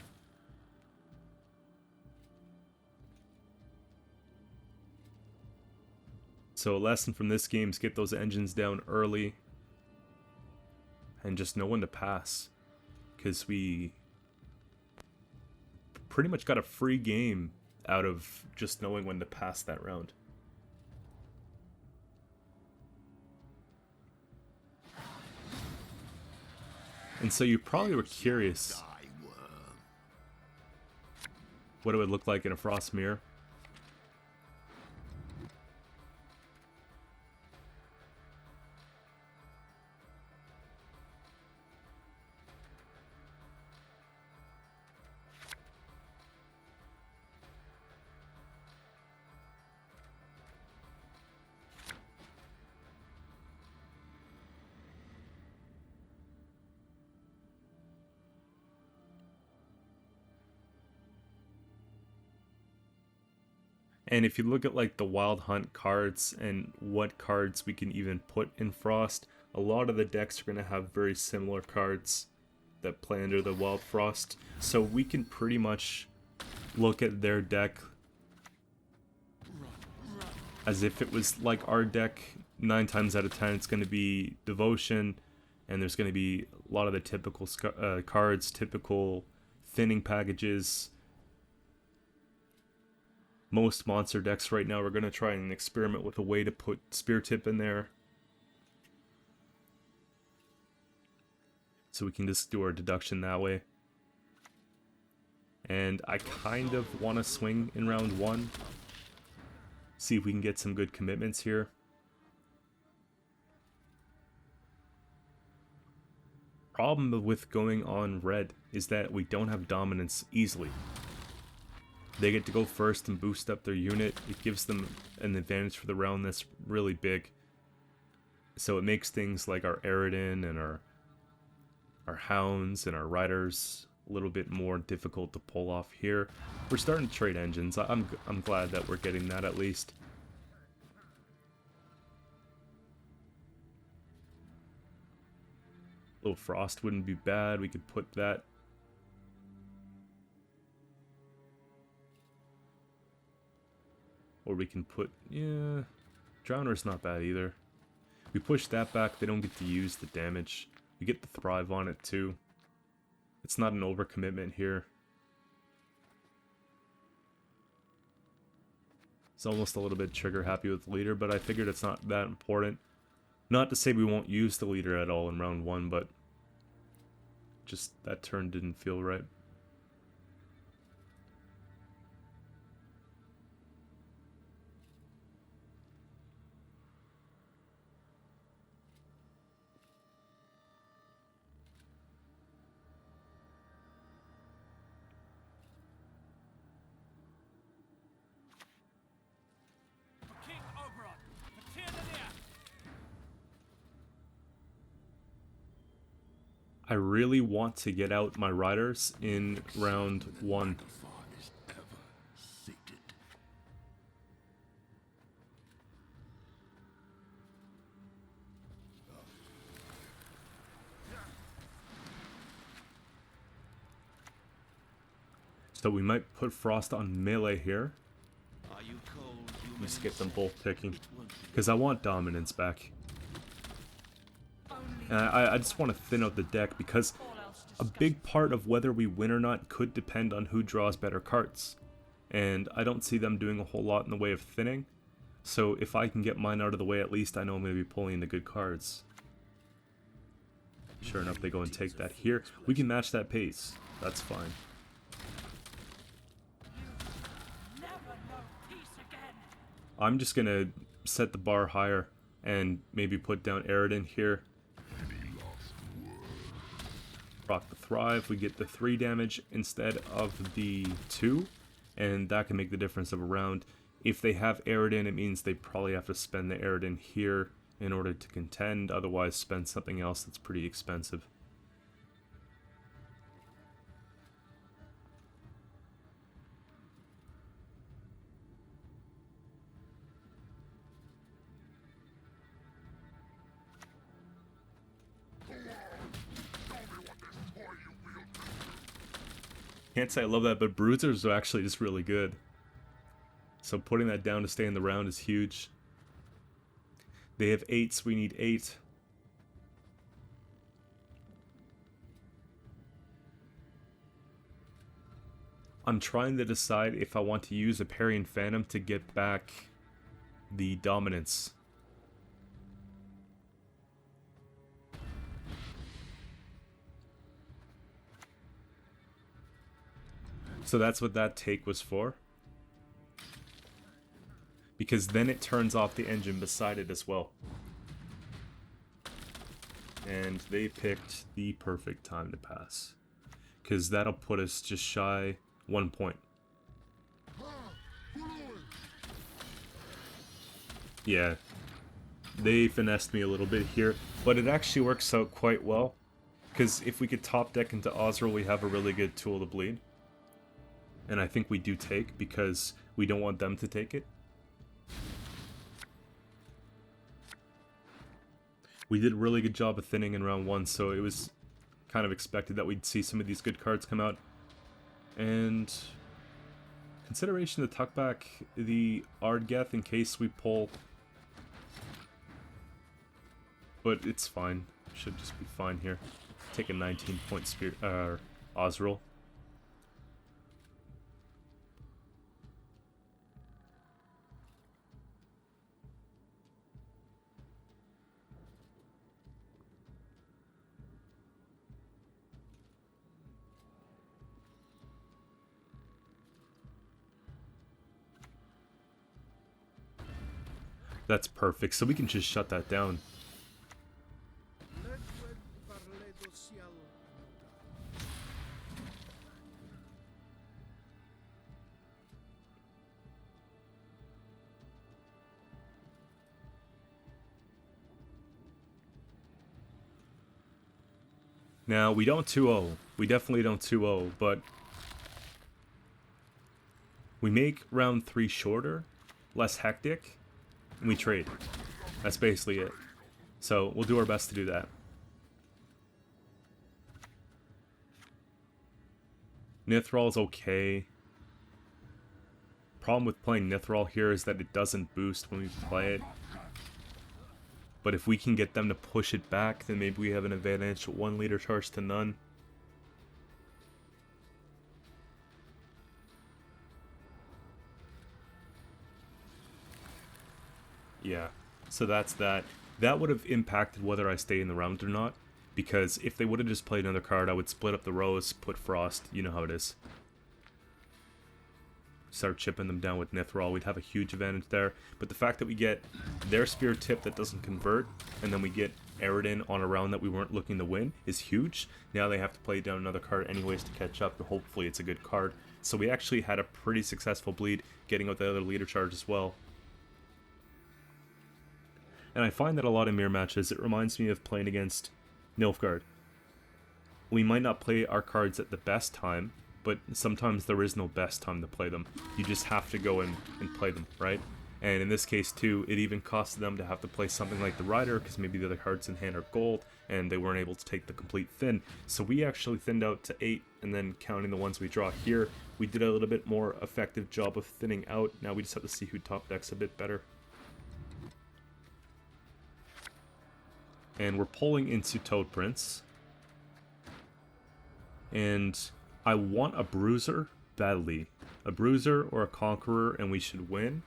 So a lesson from this game is get those engines down early and just know when to pass, because we pretty much got a free game out of just knowing when to pass that round. And so you probably were curious what it would look like in a Frost Mirror. And if you look at like the Wild Hunt cards and what cards we can even put in Frost, a lot of the decks are going to have very similar cards that play under the Wild Frost. So we can pretty much look at their deck as if it was like our deck. 9 times out of 10 it's going to be Devotion, and there's going to be a lot of the typical cards, typical thinning packages. Most monster decks right now, we're going to try and experiment with a way to put Speartip in there, so we can just do our deduction that way. And I kind of want to swing in round 1, see if we can get some good commitments here. Problem with going on red is that we don't have dominance easily. They get to go first and boost up their unit. It gives them an advantage for the round that's really big. So it makes things like our Eridan and our Hounds and our Riders a little bit more difficult to pull off here. We're starting to trade engines. I'm glad that we're getting that at least. A little Frost wouldn't be bad. We could put that. Or we can put, yeah, Drowner's not bad either. We push that back, they don't get to use the damage. We get the Thrive on it too. It's not an overcommitment here. It's almost a little bit trigger happy with the leader, but I figured it's not that important. Not to say we won't use the leader at all in round 1, but just that turn didn't feel right. King Oberon, for Tyr the Near. I really want to get out my Riders in round 1. is ever sated. So we might put Frost on melee here. Are you cold, human? Just get them both ticking. Because I want dominance back. And I just want to thin out the deck, because a big part of whether we win or not could depend on who draws better cards. And I don't see them doing a whole lot in the way of thinning. So if I can get mine out of the way, at least I know I'm going to be pulling the good cards. Sure enough, they go and take that here. We can match that pace. That's fine. I'm just going to set the bar higher and maybe put down Eridan here. Rock the Thrive, we get the 3 damage instead of the 2, and that can make the difference of a round. If they have Eridan, it means they probably have to spend the Eridan here in order to contend, otherwise spend something else that's pretty expensive. Can't say I love that, but Bruisers are actually just really good. So putting that down to stay in the round is huge. They have 8s, we need 8. I'm trying to decide if I want to use a Parian Phantom to get back the dominance. So that's what that take was for. Because then it turns off the engine beside it as well. And they picked the perfect time to pass. Because that'll put us just shy 1 point. Yeah. They finessed me a little bit here. But it actually works out quite well. Because if we could top deck into Ozral, we have a really good tool to bleed. And I think we do take because we don't want them to take it. We did a really good job of thinning in round 1, so it was kind of expected that we'd see some of these good cards come out. And consideration to tuck back the Ardgeth in case we pull. But it's fine. Should just be fine here. Take a 19-point spear Osriel. That's perfect, so we can just shut that down. Now, we don't 2-0. We definitely don't 2-0, but we make round 3 shorter, less hectic, and we trade. That's basically it. So, we'll do our best to do that. Nithral's okay. Problem with playing Nithral here is that it doesn't boost when we play it. But if we can get them to push it back, then maybe we have an advantage. 1 leader charge to none. Yeah, so that's that. That would have impacted whether I stay in the round or not. Because if they would have just played another card, I would split up the rows, put Frost. You know how it is. Start chipping them down with Nithral, we'd have a huge advantage there. But the fact that we get their Speartip that doesn't convert, and then we get Aridin on a round that we weren't looking to win, is huge. Now they have to play down another card anyways to catch up, and hopefully it's a good card. So we actually had a pretty successful bleed, getting out the other leader charge as well. And I find that a lot of mirror matches, it reminds me of playing against Nilfgaard. We might not play our cards at the best time, but sometimes there is no best time to play them. You just have to go in and play them, right? And in this case too, it even cost them to have to play something like the Rider, because maybe the other cards in hand are gold, and they weren't able to take the complete thin. So we actually thinned out to 8, and then counting the ones we draw here, we did a little bit more effective job of thinning out. Now we just have to see who top decks a bit better. And we're pulling into Toad Prince. And I want a Bruiser badly. A Bruiser or a Conqueror, and we should win.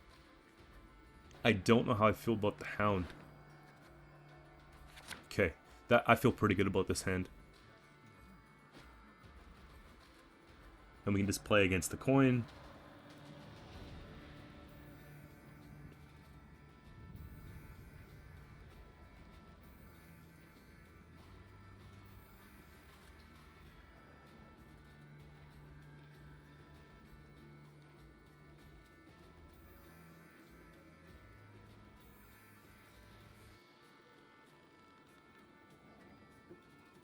I don't know how I feel about the Hound. Okay, I feel pretty good about this hand. And we can just play against the coin.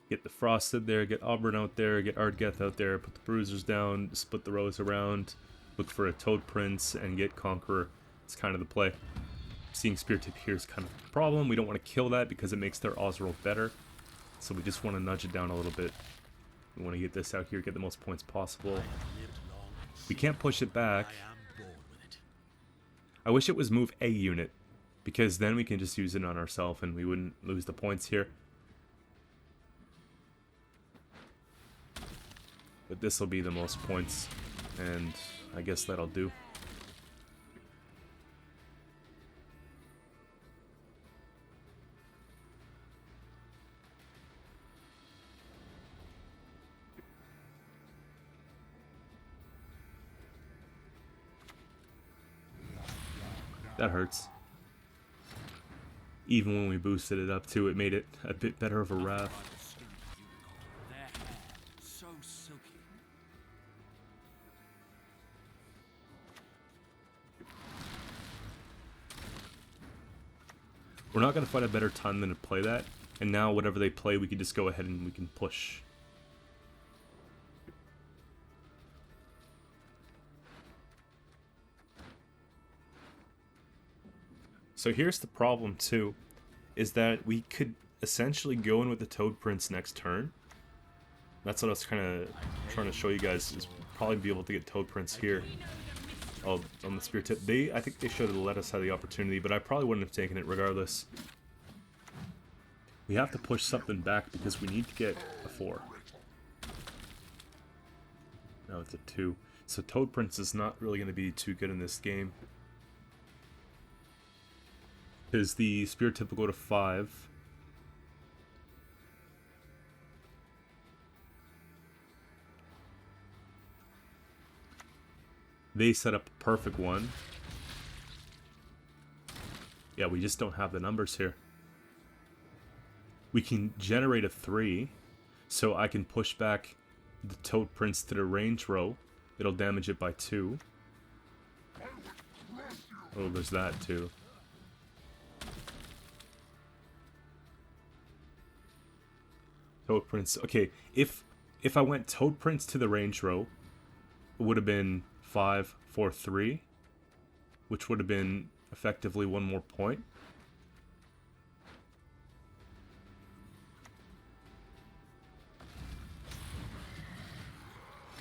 Get the Frosted there, get Auburn out there, get Ardgeth out there, put the Bruisers down, split the rows around, look for a Toad Prince, and get Conqueror. It's kind of the play. Seeing Speartip here is kind of the problem. We don't want to kill that because it makes their Osriel better. So we just want to nudge it down a little bit. We want to get this out here, get the most points possible. We can't push it back. I wish it was move a unit, because then we can just use it on ourselves and we wouldn't lose the points here. But this will be the most points, and I guess that'll do. That hurts. Even when we boosted it up too, it made it a bit better of a wrath. Their hair, so silky. We're not going to find a better time than to play that, and now whatever they play, we can just go ahead and we can push. So here's the problem too, is that we could essentially go in with the Toad Prince next turn. That's what I was kind of trying to show you guys, is probably be able to get Toad Prince here. Oh, on the Speartip. I think they should have let us have the opportunity, but I probably wouldn't have taken it regardless. We have to push something back because we need to get a 4. Now it's a 2. So Toad Prince is not really going to be too good in this game. Because the Speartip will go to 5. They set up a perfect one. Yeah, we just don't have the numbers here. We can generate a 3, so I can push back the Toad Prince to the range row. It'll damage it by 2. Oh, there's that too. Toad Prince. Okay, if I went Toad Prince to the range row, it would have been 5, 4, 3, which would have been effectively 1 more point.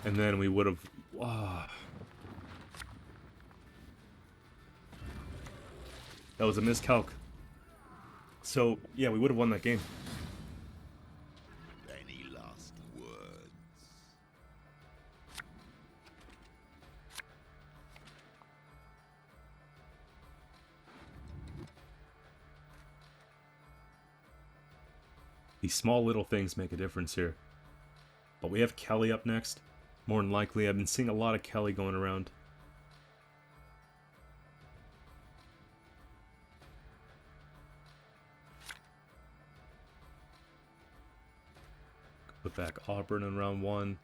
And then we would have... That was a miscalc. So, yeah, we would have won that game. Any last words? These small little things make a difference here. But we have Kelly up next. More than likely, I've been seeing a lot of Kelly going around. Put back Auburn in round 1.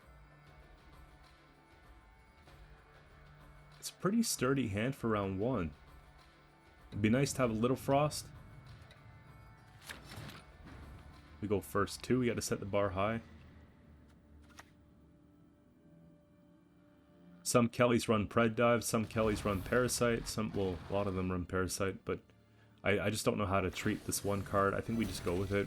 It's a pretty sturdy hand for round 1. It'd be nice to have a little frost. We go first 2, we gotta set the bar high. Some Kellys run Pred Dive, some Kellys run Parasite, well, a lot of them run Parasite, but I just don't know how to treat this one card. I think we just go with it.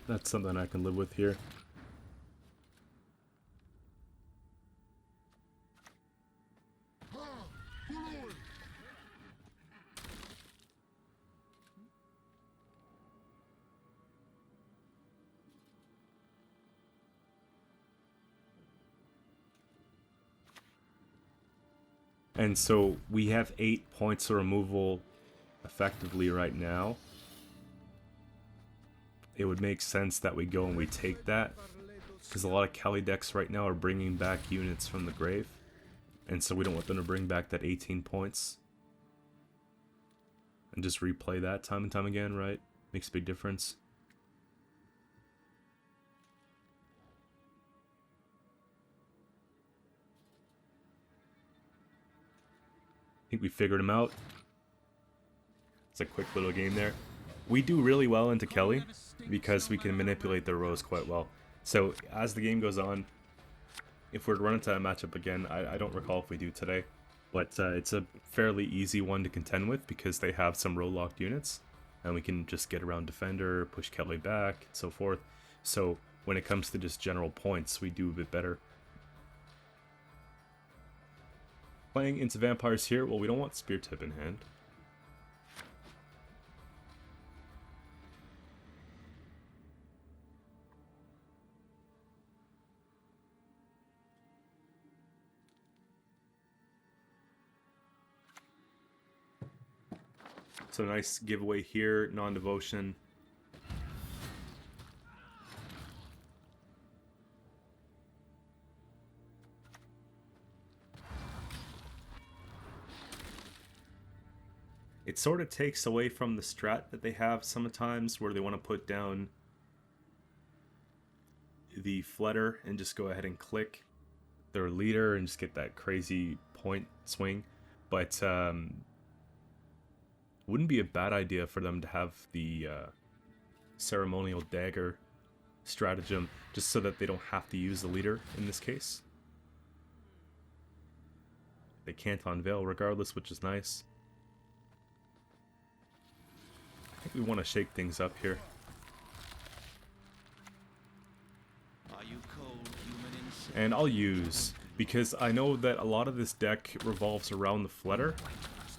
That's something I can live with here. And so we have 8 points of removal effectively right now. It would make sense that we go and we take that, because a lot of Kelly decks right now are bringing back units from the grave, and so we don't want them to bring back that 18 points and just replay that time and time again, right? Makes a big difference. I think we figured him out. It's a quick little game there. We do really well into Kelly because we can manipulate their rows quite well. So as the game goes on, if we're to run into that matchup again, I don't recall if we do today, but it's a fairly easy one to contend with because they have some row locked units, and we can just get around defender, push Kelly back, and so forth. So when it comes to just general points, we do a bit better. Playing into vampires here, well, we don't want Speartip in hand. So nice giveaway here, non-devotion. It sort of takes away from the strat that they have sometimes where they want to put down the flutter and just go ahead and click their leader and just get that crazy point swing. But wouldn't be a bad idea for them to have the ceremonial dagger stratagem, just so that they don't have to use the leader in this case. They can't unveil regardless, which is nice. I think we want to shake things up here. Are you cold, human insect? And I'll use, because I know that a lot of this deck revolves around the flutter,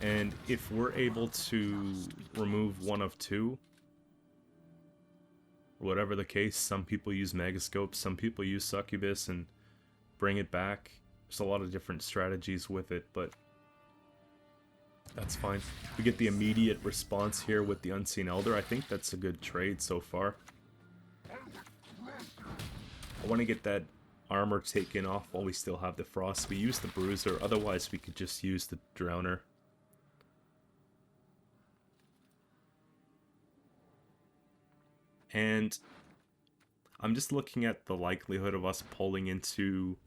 and if we're able to remove one of two, whatever the case, some people use Megascope, some people use Succubus and bring it back. There's a lot of different strategies with it, but that's fine. We get the immediate response here with the Unseen Elder. I think that's a good trade so far. I want to get that armor taken off while we still have the Frost. We use the Bruiser, otherwise we could just use the Drowner. And I'm just looking at the likelihood of us pulling into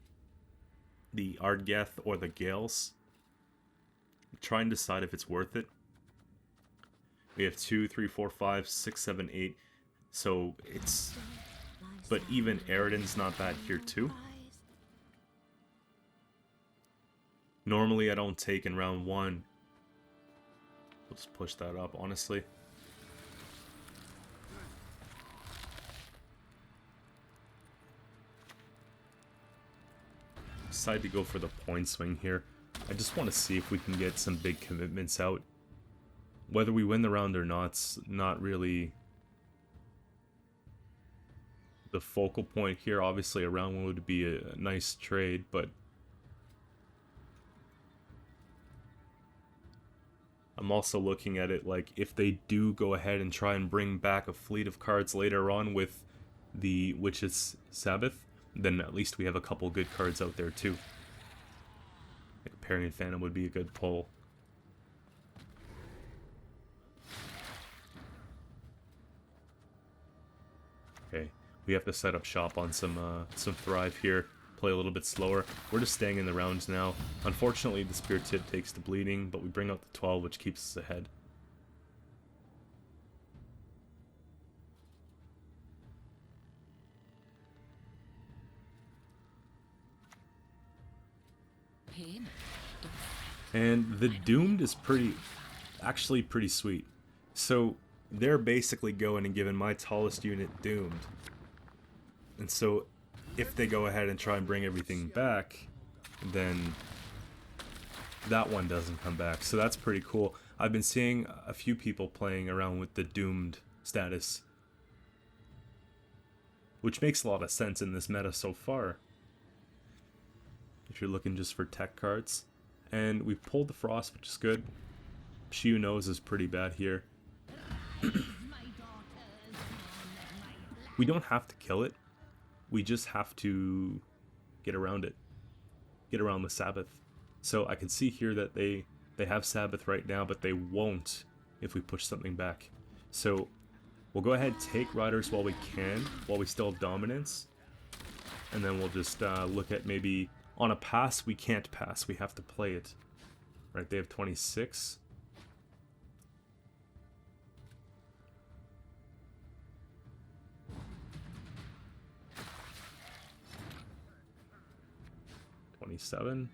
the Ardgeth or the Gales. Try and decide if it's worth it. We have 2, 3, 4, 5, 6, 7, 8. So it's... But even Eridan's not bad here too. Normally I don't take in round 1. We'll just push that up, honestly. Decide to go for the point swing here. I just want to see if we can get some big commitments out. Whether we win the round or not's not really the focal point here. Obviously a round one would be a nice trade, but I'm also looking at it like if they do go ahead and try and bring back a fleet of cards later on with the Witch's Sabbath, then at least we have a couple good cards out there too. Like Parian Phantom would be a good pull. Okay, we have to set up shop on some Thrive here. Play a little bit slower. We're just staying in the rounds now. Unfortunately, the Speartip takes the bleeding, but we bring out the 12, which keeps us ahead. Pain? And the Doomed is actually pretty sweet. So they're basically going and giving my tallest unit Doomed. And so if they go ahead and try and bring everything back, then that one doesn't come back. So that's pretty cool. I've been seeing a few people playing around with the Doomed status, which makes a lot of sense in this meta so far, if you're looking just for tech cards. And we pulled the Frost, which is good. Shiu Nose is pretty bad here. We don't have to kill it. We just have to get around it. Get around the Sabbath. So I can see here that they have Sabbath right now, but they won't if we push something back. So we'll go ahead and take Riders while we can, while we still have Dominance. And then we'll just look at maybe... On a pass, we can't pass. We have to play it. Right, they have 26. $27.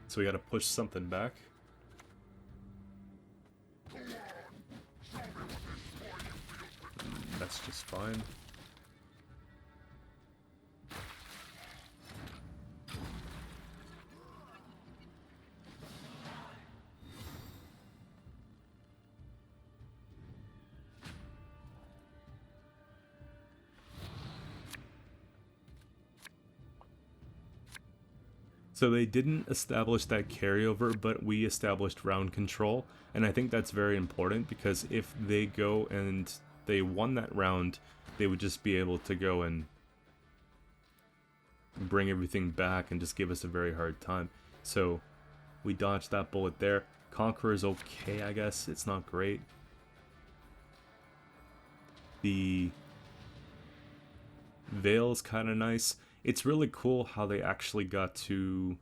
So we gotta push something back. That's just fine. So they didn't establish that carryover, but we established round control, and I think that's very important, because if they go and they won that round, they would just be able to go and bring everything back and just give us a very hard time. So we dodged that bullet there. Conqueror is okay, I guess. It's not great. The Veil is kind of nice. It's really cool how they actually got to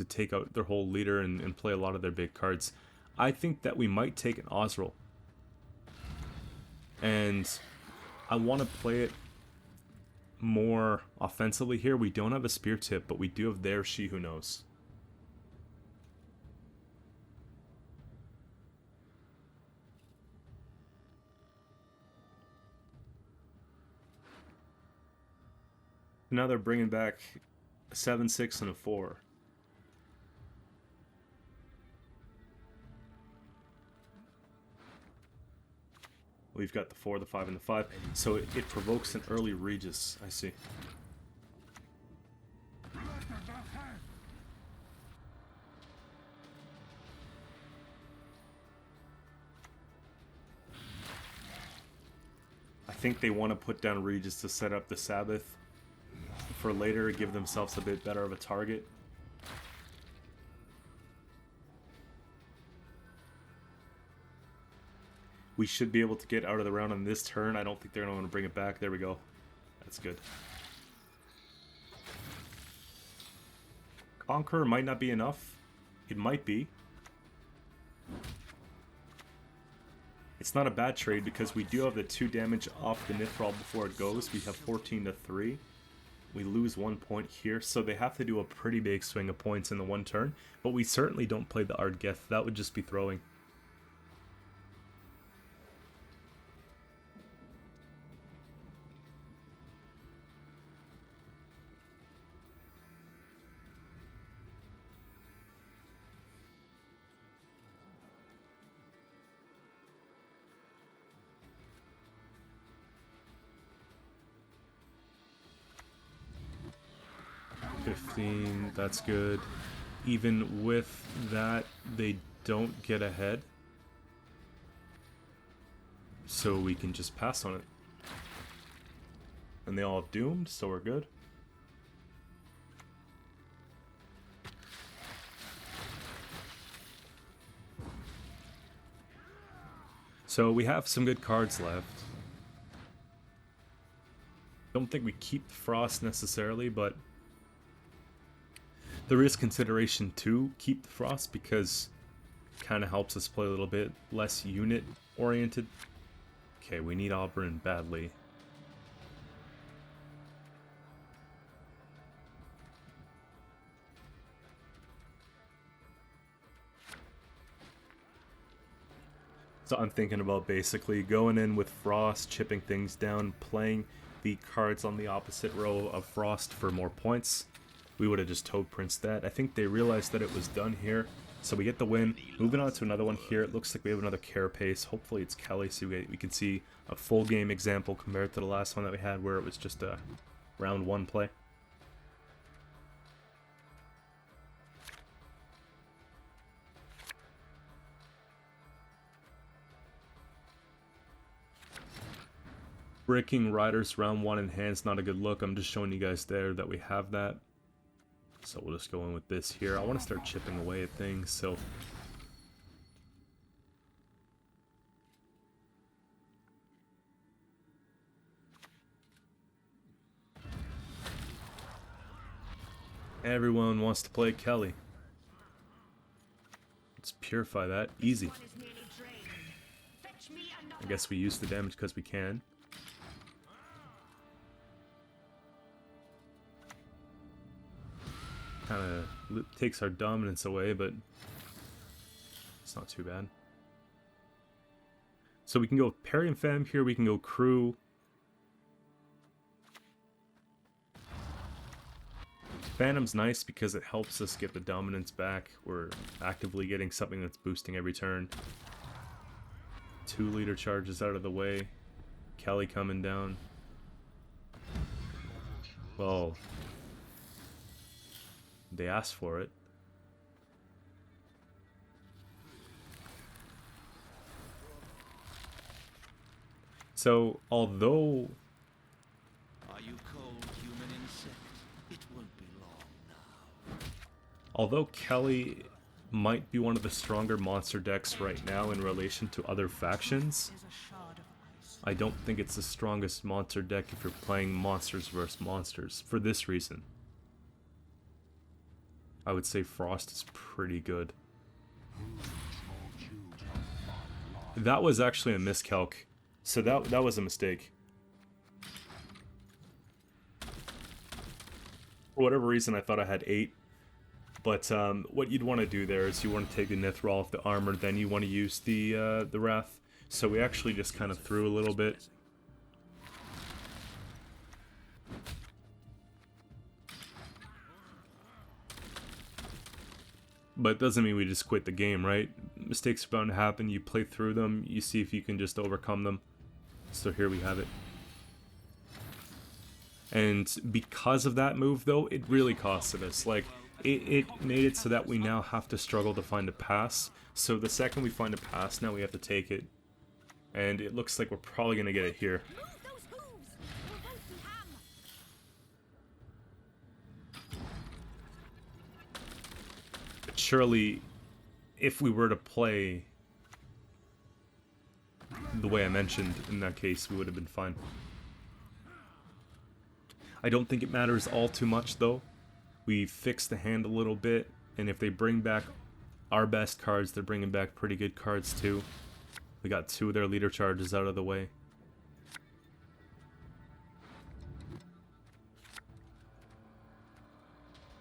take out their whole leader and play a lot of their big cards. I think that we might take an Osril. And I want to play it more offensively here. We don't have a Speartip, but we do have their She Who Knows. Now they're bringing back a 7-6 and a 4. We've got the 4, the 5, and the 5. So it provokes an early Regis, I see. I think they want to put down Regis to set up the Sabbath for later, give themselves a bit better of a target. We should be able to get out of the round on this turn. I don't think they're going to want to bring it back. There we go. That's good. Conqueror might not be enough. It might be. It's not a bad trade because we do have the 2 damage off the Nithrall before it goes. We have 14 to 3. We lose 1 point here, so they have to do a pretty big swing of points in the one turn. But we certainly don't play the Ardgeth. That would just be throwing. That's good. Even with that, they don't get ahead. So we can just pass on it. And they all have doomed, so we're good. So we have some good cards left. Don't think we keep Frost necessarily, but there is consideration to keep the Frost because it kind of helps us play a little bit less unit oriented. Okay, we need Auburn badly. So I'm thinking about basically going in with Frost, chipping things down, playing the cards on the opposite row of Frost for more points. We would have just Toad Prince that. I think they realized that it was done here, so we get the win. Moving on to another one here. It looks like we have another Carapace. Hopefully it's Kelly, so we can see a full game example compared to the last one that we had where it was just a round 1 play. Breaking Riders round 1 in hand's not a good look. I'm just showing you guys there that we have that. So we'll just go in with this here. I want to start chipping away at things, so... Everyone wants to play Kelly. Let's purify that. Easy. I guess we use the damage because we can. Kind of takes our dominance away, but it's not too bad. So we can go Parry and Fam here, we can go Crew. Phantom's nice because it helps us get the dominance back. We're actively getting something that's boosting every turn. 2 leader charges out of the way. Kelly coming down. Well, they asked for it. So, although... Are you cold, human insect? It won't be long now. Although Kelly might be one of the stronger monster decks right now in relation to other factions, I don't think it's the strongest monster deck if you're playing monsters versus monsters, for this reason. I would say Frost is pretty good. That was actually a miscalc, so that was a mistake. For whatever reason, I thought I had 8. But what you'd want to do there is you want to take the Nithral off the armor, then you want to use the Wrath. So we actually just kind of threw a little bit. But it doesn't mean we just quit the game, right? Mistakes are bound to happen, you play through them, you see if you can just overcome them. So here we have it. And because of that move, though, it really costed us. Like, it made it so that we now have to struggle to find a pass. So the second we find a pass, now we have to take it. And it looks like we're probably going to get it here. Move those hooves! Or won't be ham! But surely, if we were to play the way I mentioned, in that case, we would have been fine. I don't think it matters all too much, though. We fixed the hand a little bit, and if they bring back our best cards, they're bringing back pretty good cards, too. We got 2 of their leader charges out of the way.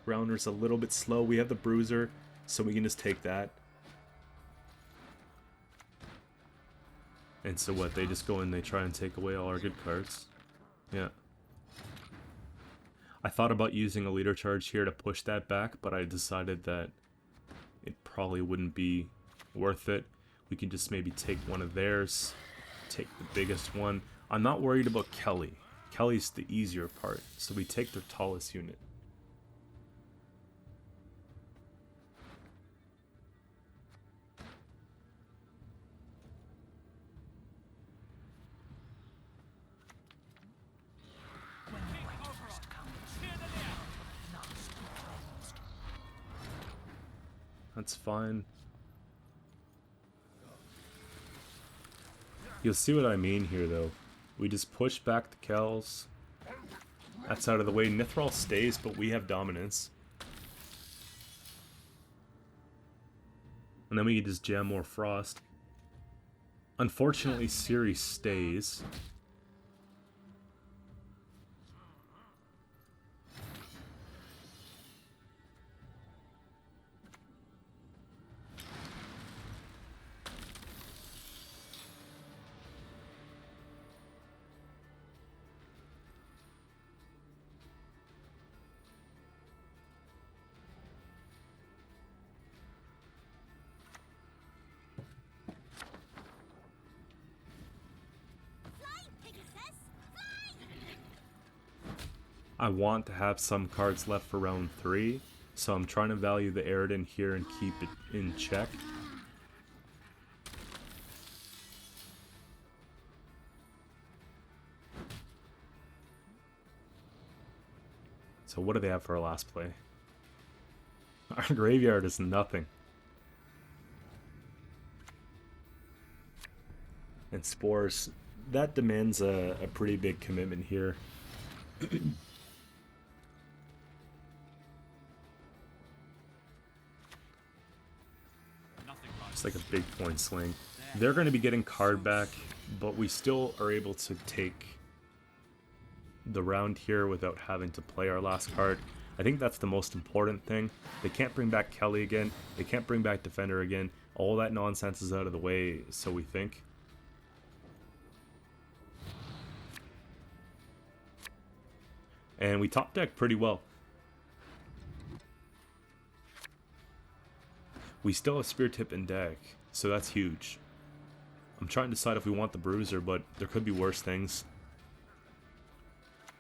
Rounder's a little bit slow. We have the Bruiser, so we can just take that. And so what, they just go and they try and take away all our good cards. Yeah. I thought about using a leader charge here to push that back, but I decided that it probably wouldn't be worth it. We can just maybe take one of theirs, take the biggest one. I'm not worried about Kelly. Kelly's the easier part, so we take their tallest unit. That's fine. You'll see what I mean here, though. We just push back the Kells. That's out of the way. Nithral stays, but we have dominance. And then we can just jam more Frost. Unfortunately, Ciri stays. I want to have some cards left for round 3, so I'm trying to value the Eridan here and keep it in check. So what do they have for our last play? Our graveyard is nothing. And Spores, that demands a pretty big commitment here. It's like a big point sling. They're going to be getting card back, but we still are able to take the round here without having to play our last card. I think that's the most important thing. They can't bring back Kelly again. They can't bring back Defender again. All that nonsense is out of the way, so we think. And we top deck pretty well. We still have Speartip in deck, so that's huge. I'm trying to decide if we want the Bruiser, but there could be worse things.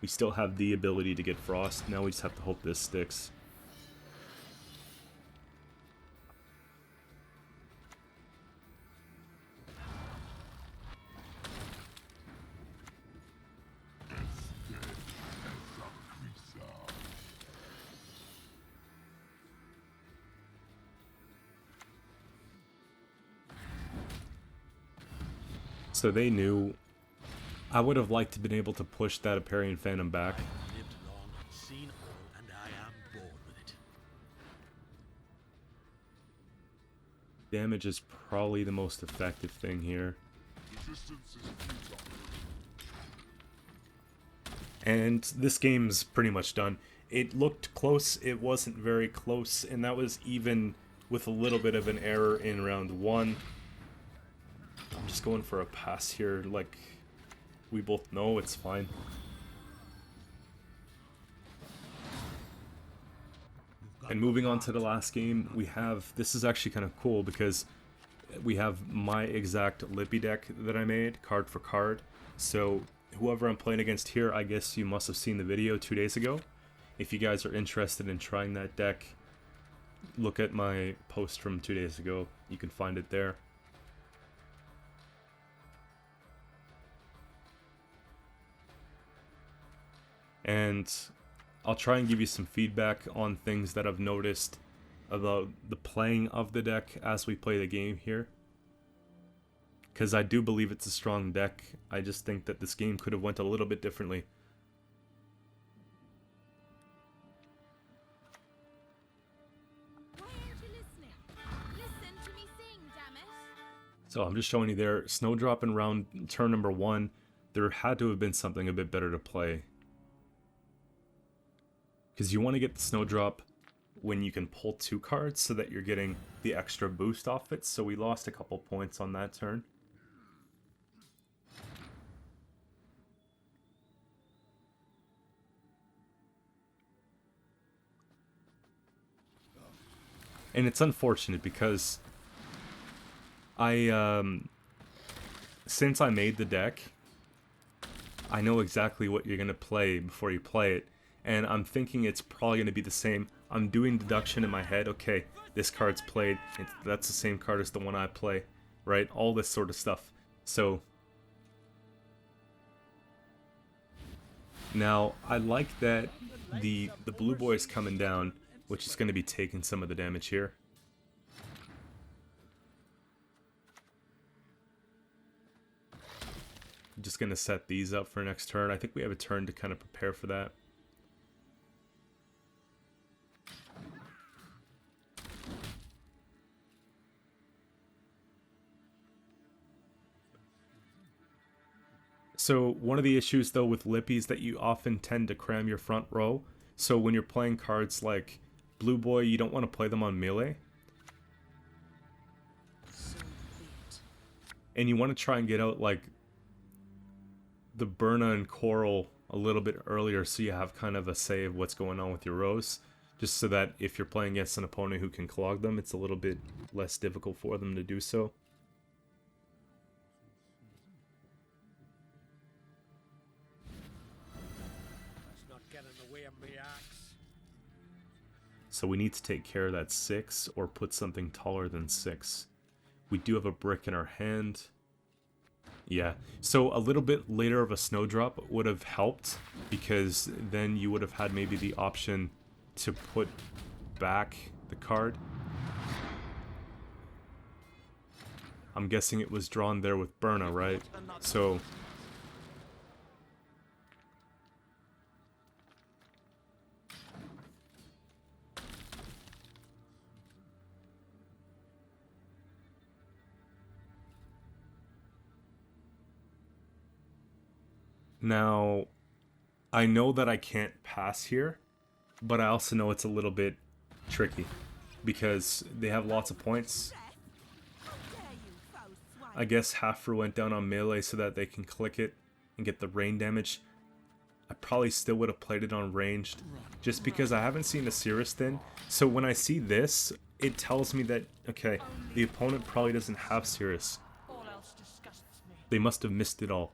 We still have the ability to get Frost, now we just have to hope this sticks. So they knew I would have liked to been able to push that Aparian Phantom back. I've lived long and seen all, and I am bored with it. Damage is probably the most effective thing here. And this game's pretty much done. It looked close, it wasn't very close, and that was even with a little bit of an error in round 1. I'm just going for a pass here, like we both know it's fine. And moving on to the last game, we have, this is actually kind of cool because we have my exact Lippy deck that I made, card for card. So whoever I'm playing against here, I guess you must have seen the video 2 days ago. If you guys are interested in trying that deck, look at my post from 2 days ago. You can find it there. And I'll try and give you some feedback on things that I've noticed about the playing of the deck as we play the game here. Because I do believe it's a strong deck. I just think that this game could have went a little bit differently. Why aren't you listening? Listen to me sing, damn it. So I'm just showing you there, Snowdrop in turn number 1, there had to have been something a bit better to play. Because you want to get the Snowdrop when you can pull 2 cards so that you're getting the extra boost off it. So we lost a couple points on that turn. And it's unfortunate because since I made the deck, I know exactly what you're going to play before you play it. And I'm thinking it's probably going to be the same. I'm doing deduction in my head. Okay, this card's played. That's the same card as the one I play, right? All this sort of stuff. So now I like that the blue boy's coming down, which is going to be taking some of the damage here. I'm just going to set these up for next turn. I think we have a turn to kind of prepare for that. So one of the issues though with Lippy is that you often tend to cram your front row. So when you're playing cards like Blue Boy, you don't want to play them on melee. And you want to try and get out like the Burna and Coral a little bit earlier so you have kind of a say of what's going on with your rows. Just so that if you're playing against an opponent who can clog them, it's a little bit less difficult for them to do so. So we need to take care of that 6 or put something taller than 6. We do have a brick in our hand. Yeah, so a little bit later of a Snowdrop would have helped because then you would have had maybe the option to put back the card. I'm guessing it was drawn there with Burna, right? So now, I know that I can't pass here, but I also know it's a little bit tricky because they have lots of points. I guess Haffer went down on melee so that they can click it and get the rain damage. I probably still would have played it on ranged just because I haven't seen a Cirrus then. So when I see this, it tells me that, okay, the opponent probably doesn't have Cirrus. They must have missed it all.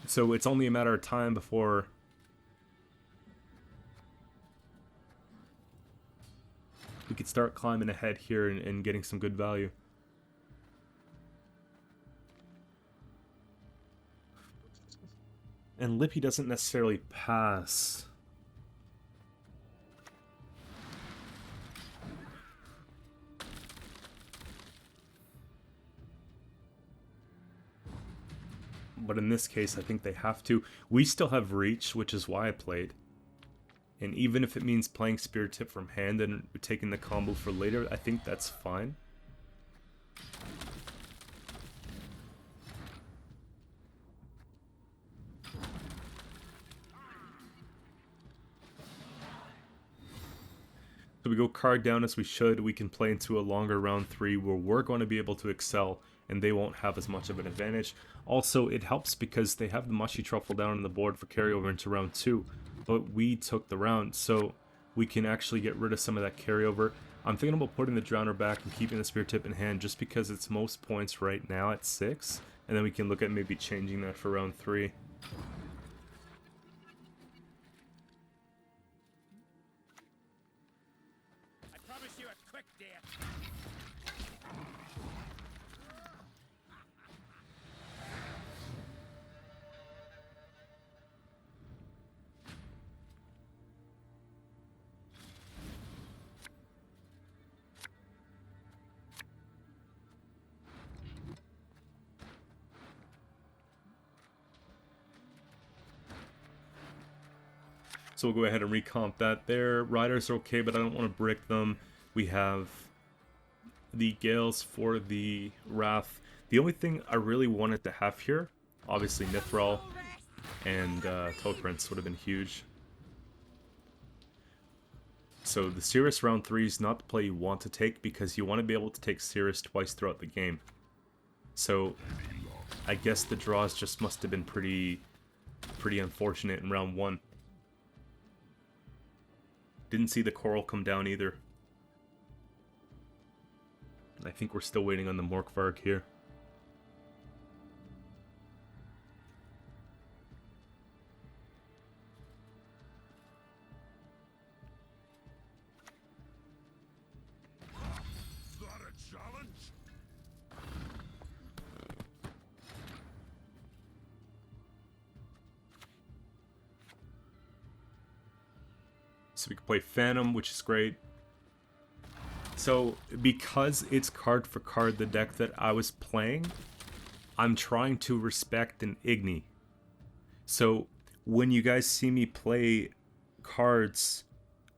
So it's only a matter of time before we could start climbing ahead here and getting some good value. And Lippy doesn't necessarily pass. but in this case, I think they have to. We still have reach, which is why I played. And even if it means playing Speartip from hand and taking the combo for later, I think that's fine. So we go card down as we should. We can play into a longer round 3 where we're going to be able to excel and they won't have as much of an advantage. Also, it helps because they have the Mushy Truffle down on the board for carryover into round 2. But we took the round, so we can actually get rid of some of that carryover. I'm thinking about putting the Drowner back and keeping the Speartip in hand just because it's most points right now at 6. And then we can look at maybe changing that for round 3. I promise you a quick death. So we'll go ahead and recomp that there. Riders are okay, but I don't want to brick them. We have the Gales for the Wrath. The only thing I really wanted to have here, obviously Nithral and Toad Prince would have been huge. So the Cirrus round 3 is not the play you want to take because you want to be able to take Cirrus twice throughout the game. So I guess the draws just must have been pretty unfortunate in round 1. Didn't see the Coral come down either. I think we're still waiting on the Morkvarg here. Is that a challenge? So we can play Phantom, which is great. So because it's card for card the deck that I was playing, I'm trying to respect an Igni. So when you guys see me play cards,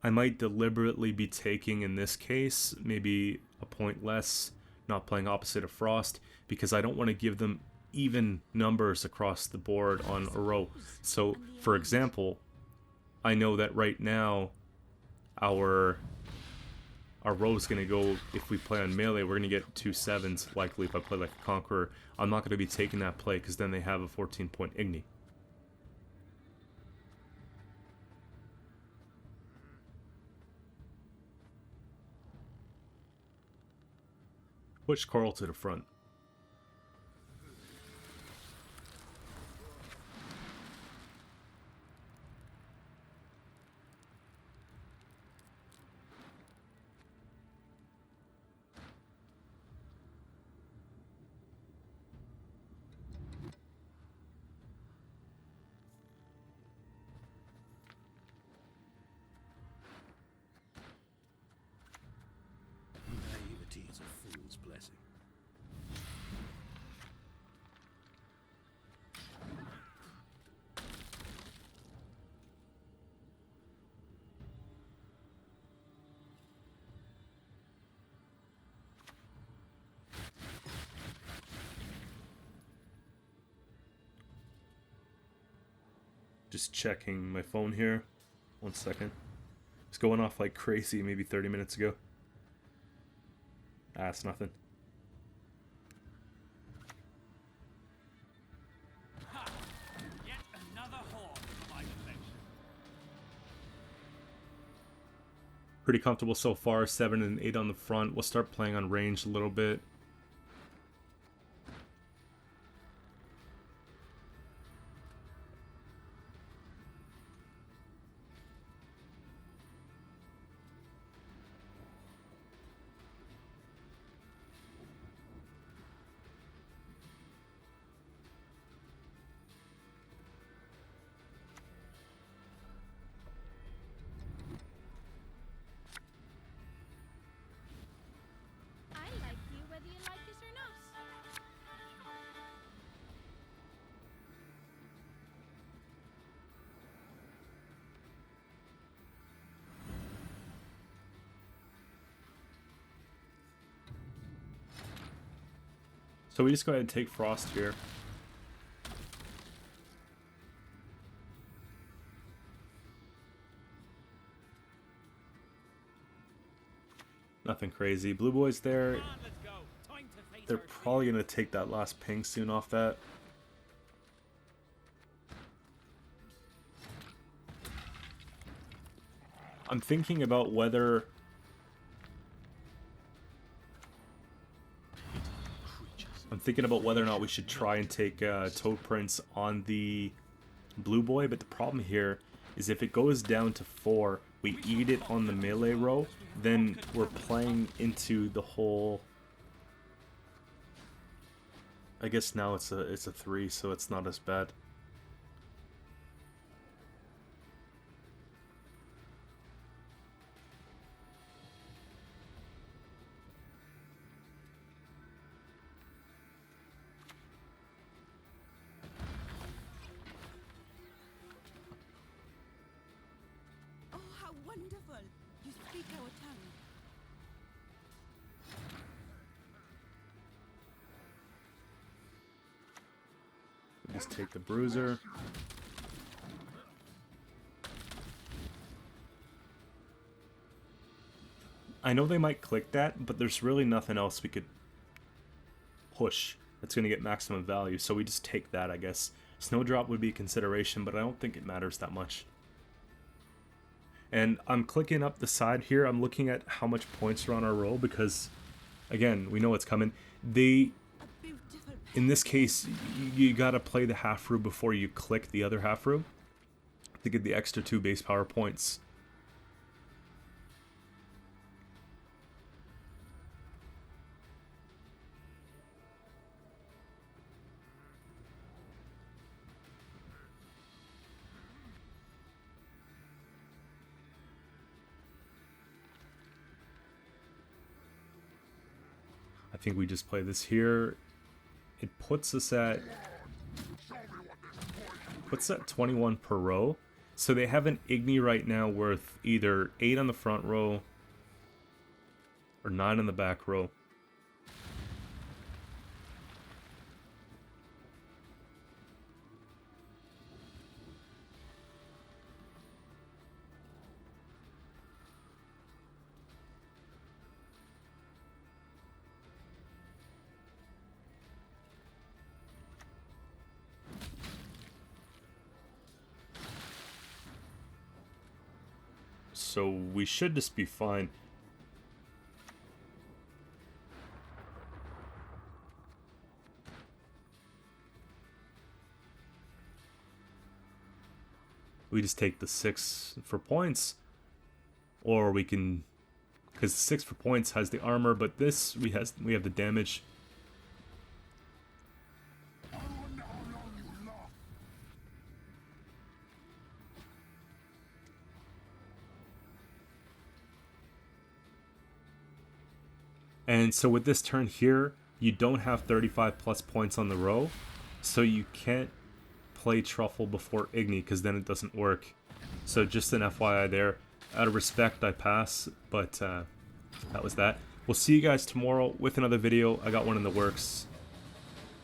I might deliberately be taking, in this case, maybe a point less, not playing opposite of Frost, because I don't want to give them even numbers across the board on a row. So, for example, I know that right now our row is going to go, if we play on melee, we're going to get 2 7s likely if I play like a Conqueror. I'm not going to be taking that play because then they have a 14-point Igni. Push Coral to the front. Naivety is a fool's blessing. Just checking my phone here. 1 second. It's going off like crazy maybe 30 minutes ago. Ah, it's nothing. Ha! Yet another horde for my collection. Pretty comfortable so far. 7 and 8 on the front. We'll start playing on range a little bit. I like you whether So we just go ahead and take Frost here. Nothing crazy. Blue boys there. Come on, let's go. Time to face They're our probably going to take that last ping soon off that. I'm thinking about whether... or not we should try and take Toad Prince on the Blue Boy, but the problem here is if it goes down to 4, we eat it on the melee row, then we're playing into the whole... I guess now it's a 3, so it's not as bad. Oh, how wonderful! You speak our tongue. Just take the Bruiser. I know they might click that, but there's really nothing else we could push that's going to get maximum value, so we just take that, I guess. Snowdrop would be a consideration, but I don't think it matters that much. And I'm clicking up the side here. I'm looking at how much points are on our roll because, again, we know what's coming. In this case, you gotta play the half room before you click the other half room to get the extra 2 base power points. I think we just play this here. It puts us at 21 per row. So they have an Igni right now worth either 8 on the front row or 9 on the back row. So we should just be fine. We just take the 6 for points, or we can, because the 6 for points has the armor, but this we have the damage. And so with this turn here, you don't have 35 plus points on the row, so you can't play Truffle before Igni, because then it doesn't work. So just an FYI there. Out of respect, I pass, but that was that. We'll see you guys tomorrow with another video. I got one in the works.